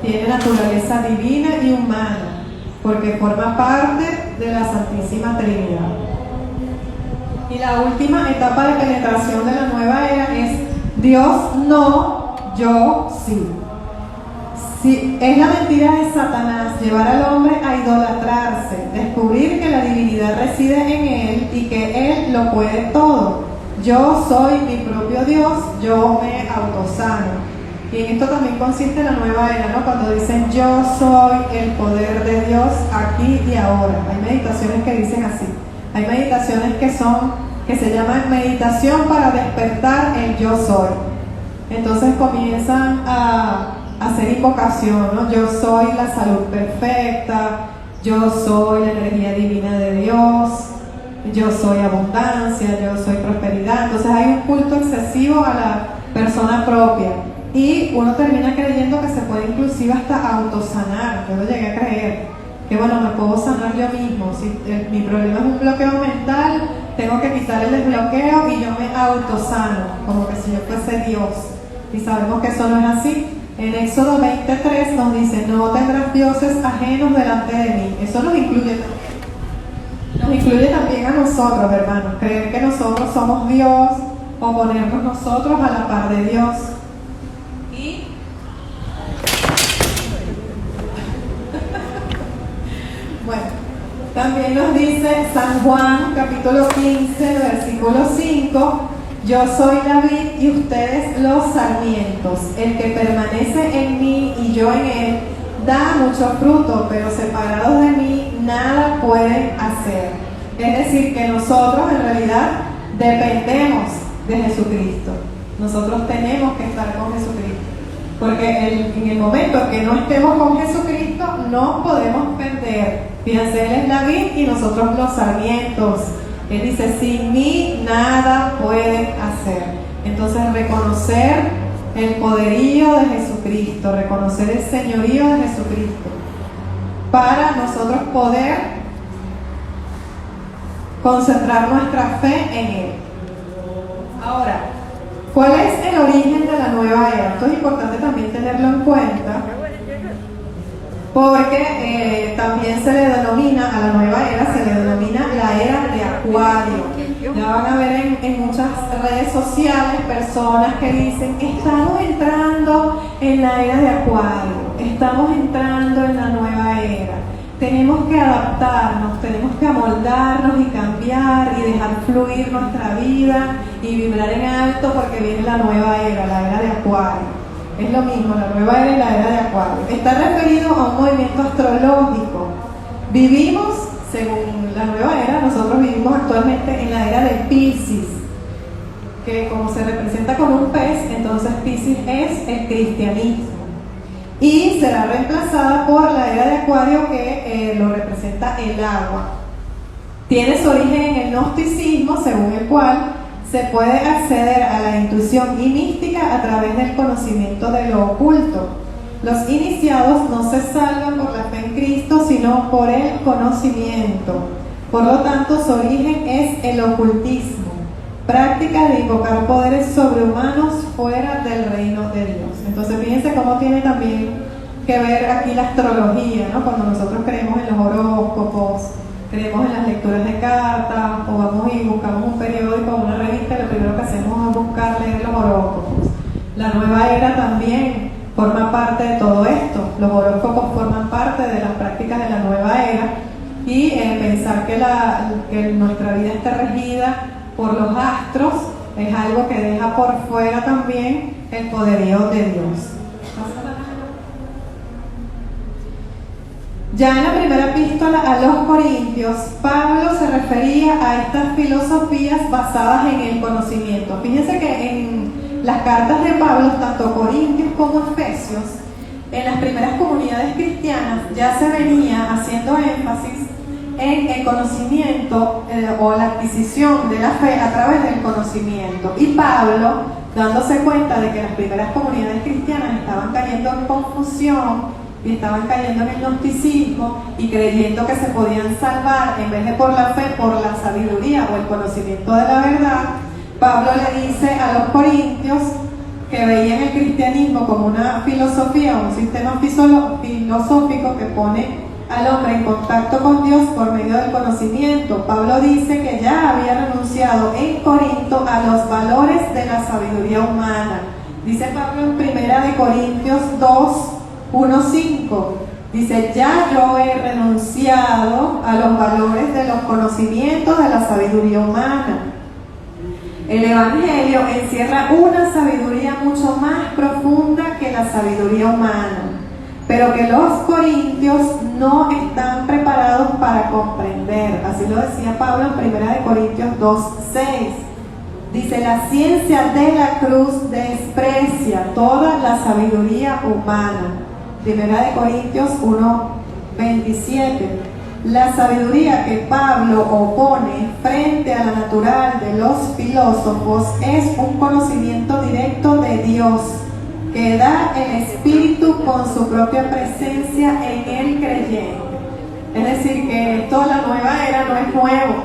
Tiene naturaleza divina y humana, porque forma parte de la Santísima Trinidad. Y la última etapa de penetración de la nueva era es Dios no, yo sí. Si es la mentira de Satanás llevar al hombre a idolatrarse, descubrir que la divinidad reside en él y que él lo puede todo. Yo soy mi propio Dios, yo me autosano. Y en esto también consiste la nueva era, ¿no? Cuando dicen yo soy el poder de Dios aquí y ahora. Hay meditaciones que dicen así. Hay meditaciones que se llaman meditación para despertar el yo soy. Entonces comienzan a hacer invocación, ¿no? Yo soy la salud perfecta, yo soy la energía divina de Dios, yo soy abundancia, yo soy prosperidad. Entonces hay un culto excesivo a la persona propia y uno termina creyendo que se puede inclusive hasta autosanar. Yo lo llegué a creer, que bueno, me puedo sanar yo mismo. Si mi problema es un bloqueo mental, tengo que quitar el desbloqueo y yo me autosano, como que si yo fuese Dios. Y sabemos que eso no es así. En Éxodo 23 nos dice, no tendrás dioses ajenos delante de mí. Eso nos incluye también. Nos incluye también a nosotros, hermanos. Creer que nosotros somos Dios o ponernos nosotros a la par de Dios. Y bueno, también nos dice San Juan, capítulo 15, versículo 5, yo soy la vid y ustedes los sarmientos. El que permanece en mí y yo en él da mucho fruto, pero separados de mí nada pueden hacer. Es decir, que nosotros en realidad dependemos de Jesucristo. Nosotros tenemos que estar con Jesucristo. Porque en el momento en que no estemos con Jesucristo, no podemos perder. Fíjense, Él es la vid y nosotros los sarmientos. Él dice, sin mí nada pueden hacer. Entonces reconocer el poderío de Jesucristo, reconocer el señorío de Jesucristo, para nosotros poder concentrar nuestra fe en Él. Ahora, ¿cuál es el origen de la nueva era? Esto es importante también tenerlo en cuenta, porque también se le denomina, a la nueva era se le denomina la era de Acuario. Ya van a ver en muchas redes sociales personas que dicen, estamos entrando en la era de Acuario, estamos entrando en la nueva era. Tenemos que adaptarnos, tenemos que amoldarnos y cambiar y dejar fluir nuestra vida y vibrar en alto porque viene la nueva era, la era de Acuario. Es lo mismo, la nueva era y la era de Acuario. Está referido a un movimiento astrológico. Vivimos, según la nueva era, nosotros vivimos actualmente en la era de Piscis, que como se representa con un pez, entonces Piscis es el cristianismo. Y será reemplazada por la era de Acuario, que lo representa el agua. Tiene su origen en el gnosticismo, según el cual se puede acceder a la intuición y mística a través del conocimiento de lo oculto. Los iniciados no se salvan por la fe en Cristo, sino por el conocimiento. Por lo tanto, su origen es el ocultismo, práctica de invocar poderes sobrehumanos fuera del reino de Dios. Entonces, fíjense cómo tiene también que ver aquí la astrología, ¿no? Cuando nosotros creemos en los horóscopos, creemos en las lecturas de cartas, o vamos y buscamos un periódico o una revista, lo primero que hacemos es buscar leer los horóscopos. La nueva era también forma parte de todo esto. Los horóscopos forman parte de las prácticas de la nueva era, y pensar que nuestra vida esté regida por los astros es algo que deja por fuera también el poderío de Dios. Ya en la primera epístola a los Corintios, Pablo se refería a estas filosofías basadas en el conocimiento. Fíjense que en las cartas de Pablo, tanto Corintios como Efesios, en las primeras comunidades cristianas ya se venía haciendo énfasis en el conocimiento o la adquisición de la fe a través del conocimiento. Y Pablo, dándose cuenta de que las primeras comunidades cristianas estaban cayendo en confusión y estaban cayendo en el gnosticismo y creyendo que se podían salvar en vez de por la fe, por la sabiduría o el conocimiento de la verdad, Pablo le dice a los corintios que veían el cristianismo como una filosofía, un sistema filosófico que pone al hombre en contacto con Dios por medio del conocimiento. Pablo dice que ya había renunciado en Corinto a los valores de la sabiduría humana. Dice Pablo en 1 Corintios 2, 1:5 dice: ya yo he renunciado a los valores de los conocimientos de la sabiduría humana. El Evangelio encierra una sabiduría mucho más profunda que la sabiduría humana, pero que los corintios no están preparados para comprender. Así lo decía Pablo en 1 Corintios 2:6. Dice: la ciencia de la cruz desprecia toda la sabiduría humana. 1 Corintios 1:27. La sabiduría que Pablo opone frente a la natural de los filósofos es un conocimiento directo de Dios, que da el Espíritu con su propia presencia en el creyente. Es decir, que esto de la nueva era no es nuevo.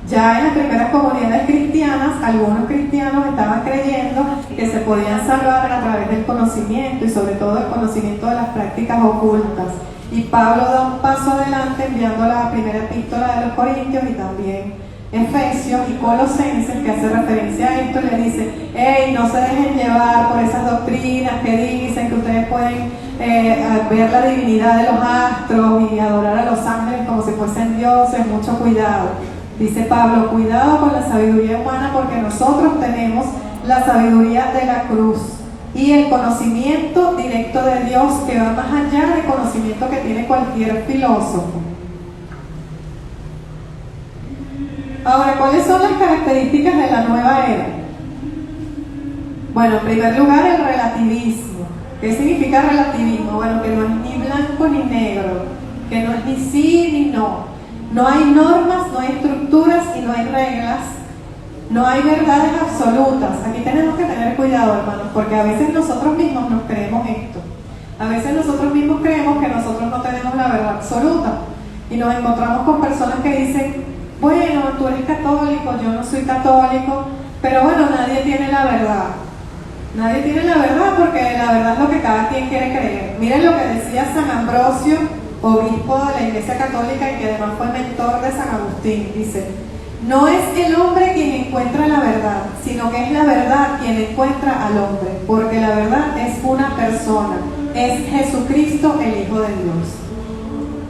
Ya en las primeras comunidades cristianas, algunos cristianos estaban creyendo que se podían salvar a través del conocimiento y sobre todo el conocimiento de las prácticas ocultas. Y Pablo da un paso adelante enviando la primera epístola de los Corintios y también Efesios y Colosenses, que hace referencia a esto, y le dice: hey, no se dejen llevar por esas doctrinas que dicen que ustedes pueden ver la divinidad de los astros y adorar a los ángeles como si fuesen dioses. Mucho cuidado. Dice Pablo: cuidado con la sabiduría humana, porque nosotros tenemos la sabiduría de la cruz y el conocimiento directo de Dios, que va más allá del conocimiento que tiene cualquier filósofo. Ahora, ¿cuáles son las características de la nueva era? Bueno, en primer lugar, el relativismo. ¿Qué significa relativismo? Bueno, que no es ni blanco ni negro, que no es ni sí ni no. No hay normas, no hay estructuras y no hay reglas. No hay verdades absolutas. Aquí tenemos que tener cuidado, hermanos, porque a veces nosotros mismos nos creemos esto. A veces nosotros mismos creemos que nosotros no tenemos la verdad absoluta. Y nos encontramos con personas que dicen: bueno, tú eres católico, yo no soy católico, pero bueno, nadie tiene la verdad. Nadie tiene la verdad, porque la verdad es lo que cada quien quiere creer. Miren lo que decía San Ambrosio, obispo de la Iglesia Católica y que además fue mentor de San Agustín. Dice: no es el hombre quien encuentra la verdad, sino que es la verdad quien encuentra al hombre, porque la verdad es una persona, es Jesucristo, el Hijo de Dios.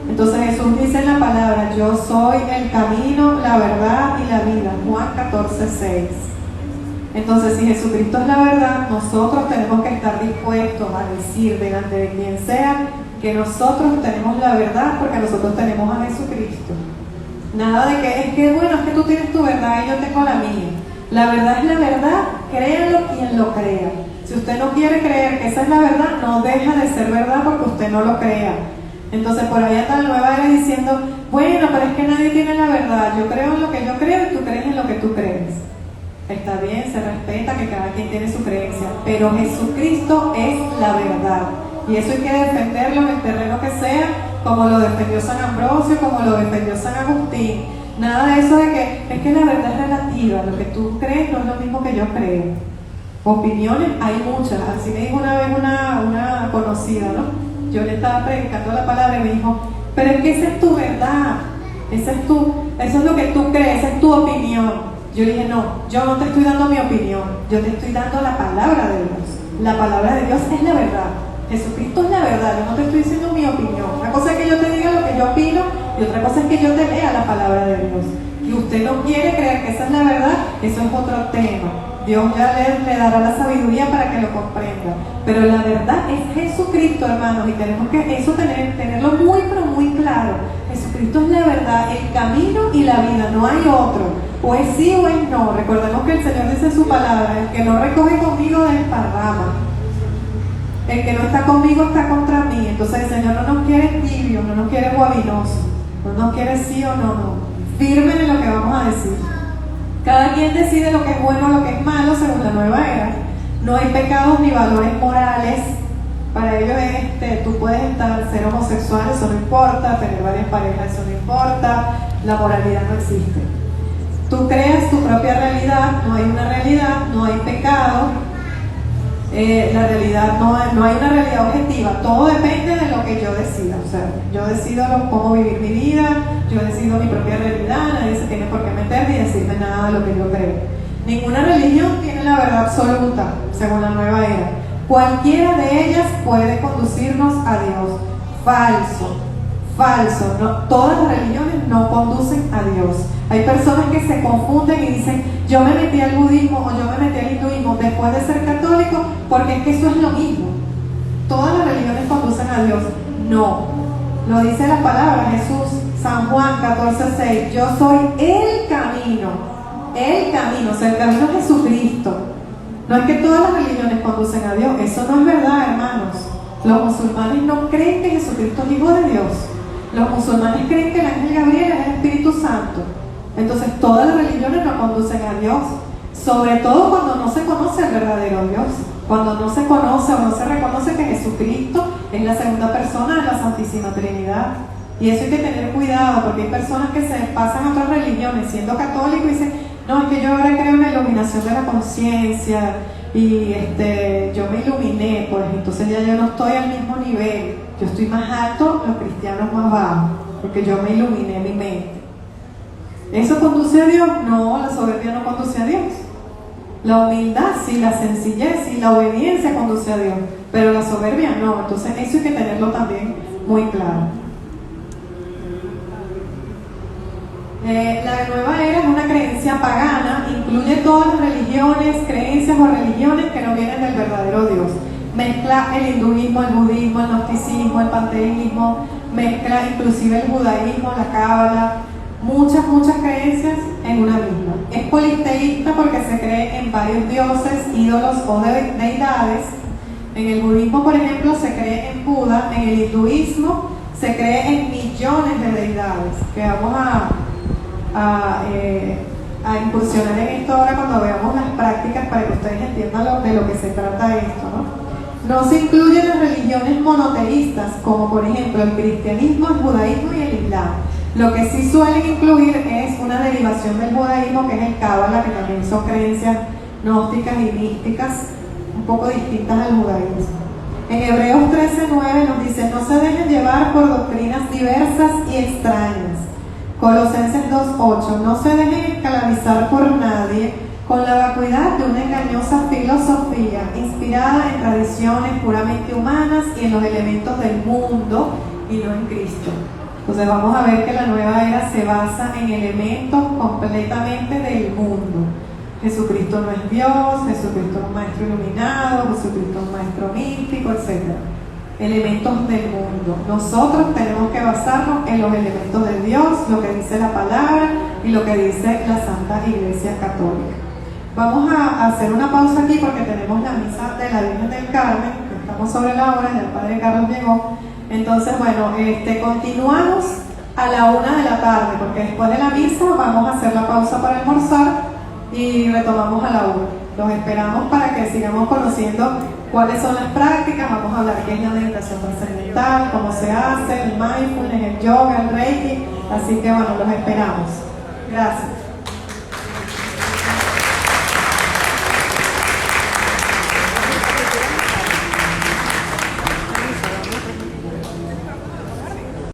Entonces Jesús dice en la palabra: yo soy el camino, la verdad y la vida. Juan 14:6. Entonces, si Jesucristo es la verdad, nosotros tenemos que estar dispuestos a decir delante de quien sea que nosotros tenemos la verdad, porque nosotros tenemos a Jesucristo. Nada de que es que bueno, es que tú tienes tu verdad y yo tengo la mía. La verdad es la verdad, créanlo quien lo crea. Si usted no quiere creer que esa es la verdad, no deja de ser verdad porque usted no lo crea. Entonces por ahí está la nueva era diciendo: bueno, pero es que nadie tiene la verdad, yo creo en lo que yo creo y tú crees en lo que tú crees. Está bien, se respeta que cada quien tiene su creencia, pero Jesucristo es la verdad. Y eso hay que defenderlo en el terreno que sea, como lo defendió San Ambrosio, como lo defendió San Agustín. Nada de eso de que es que la verdad es relativa, lo que tú crees no es lo mismo que yo creo. Opiniones hay muchas. Así me dijo una vez una conocida, ¿no? Yo le estaba predicando la palabra y me dijo: pero es que esa es tu verdad, eso es lo que tú crees, esa es tu opinión. Yo le dije: no, yo no te estoy dando mi opinión, yo te estoy dando la palabra de Dios. La palabra de Dios es la verdad. Jesucristo es la verdad, yo no te estoy diciendo mi opinión. Una cosa es que yo te diga lo que yo opino y otra cosa es que yo te lea la palabra de Dios. Y usted no quiere creer que esa es la verdad, eso es otro tema. Dios ya le dará la sabiduría para que lo comprenda. Pero la verdad es Jesucristo, hermanos, y tenemos que eso tenerlo muy, pero muy claro. Jesucristo es la verdad, el camino y la vida, no hay otro. O es sí o es no. Recordemos que el Señor dice en su palabra: el que no recoge conmigo desparrama. El que no está conmigo está contra mí. Entonces el Señor no nos quiere tibio, no nos quiere guabinoso, no nos quiere sí o no, no. Firmen en lo que vamos a decir. Cada quien decide lo que es bueno o lo que es malo según la nueva era. No hay pecados ni valores morales. Para ellos tú puedes ser homosexual, eso no importa, tener varias parejas, eso no importa, la moralidad no existe. Tú creas tu propia realidad, no hay una realidad, no hay pecado. La realidad no hay una realidad objetiva, todo depende de lo que yo decida. O sea, yo decido cómo vivir mi vida, yo decido mi propia realidad, nadie se tiene por qué meter ni decirme nada de lo que yo creo. Ninguna religión tiene la verdad absoluta, según la nueva era. Cualquiera de ellas puede conducirnos a Dios. Falso, falso. No, todas las religiones no conducen a Dios. Hay personas que se confunden y dicen, yo me metí al budismo o yo me metí al hinduismo después de ser católico porque es que eso es lo mismo. Todas las religiones conducen a Dios. No, lo dice la palabra Jesús, San Juan 14:6, yo soy el camino, o sea, el camino es Jesucristo. No es que todas las religiones conducen a Dios, eso no es verdad, hermanos. Los musulmanes no creen que Jesucristo es hijo de Dios. Los musulmanes creen que el ángel Gabriel es el Espíritu Santo. Entonces todas las religiones no conducen a Dios, sobre todo cuando no se conoce el verdadero Dios, cuando no se conoce o no se reconoce que Jesucristo es la segunda persona de la Santísima Trinidad. Y eso hay que tener cuidado, porque hay personas que se pasan a otras religiones siendo católicos y dicen, no, es que yo ahora creo en la iluminación de la conciencia y yo me iluminé, pues entonces ya yo no estoy al mismo nivel, yo estoy más alto, los cristianos más bajos, porque yo me iluminé mi mente. ¿Eso conduce a Dios? No, la soberbia no conduce a Dios. La humildad sí, la sencillez y la obediencia conduce a Dios, pero la soberbia no. Entonces eso hay que tenerlo también muy claro. La nueva era es una creencia pagana, incluye todas las religiones, creencias o religiones que no vienen del verdadero Dios. Mezcla el hinduismo, el budismo, el gnosticismo, el panteísmo, mezcla inclusive el judaísmo, la cábala, muchas creencias en una misma. Es politeísta porque se cree en varios dioses, ídolos o deidades. En el budismo, por ejemplo, se cree en Buda. En el hinduismo se cree en millones de deidades, que vamos a incursionar en esto ahora cuando veamos las prácticas para que ustedes entiendan de lo que se trata esto, ¿no? No se incluyen las religiones monoteístas, como por ejemplo el cristianismo, el judaísmo y el islam. Lo que sí suelen incluir es una derivación del judaísmo, que es el cábala, que también son creencias gnósticas y místicas, un poco distintas al judaísmo. En Hebreos 13:9 nos dice, no se dejen llevar por doctrinas diversas y extrañas. Colosenses 2:8, no se dejen esclavizar por nadie con la vacuidad de una engañosa filosofía inspirada en tradiciones puramente humanas y en los elementos del mundo y no en Cristo. Entonces vamos a ver que la nueva era se basa en elementos completamente del mundo. Jesucristo no es Dios, Jesucristo es un maestro iluminado, Jesucristo es un maestro místico, etc. Elementos del mundo. Nosotros tenemos que basarnos en los elementos de Dios, lo que dice la palabra y lo que dice la Santa Iglesia Católica. Vamos a hacer una pausa aquí porque tenemos la misa de la Virgen del Carmen, que estamos sobre la hora, ya el Padre Carlos llegó. Entonces, bueno, continuamos a la 1 de la tarde, porque después de la misa vamos a hacer la pausa para almorzar y retomamos a la 1. Los esperamos para que sigamos conociendo cuáles son las prácticas. Vamos a hablar qué es la meditación trascendental, cómo se hace, el mindfulness, el yoga, el reiki. Así que bueno, los esperamos. Gracias.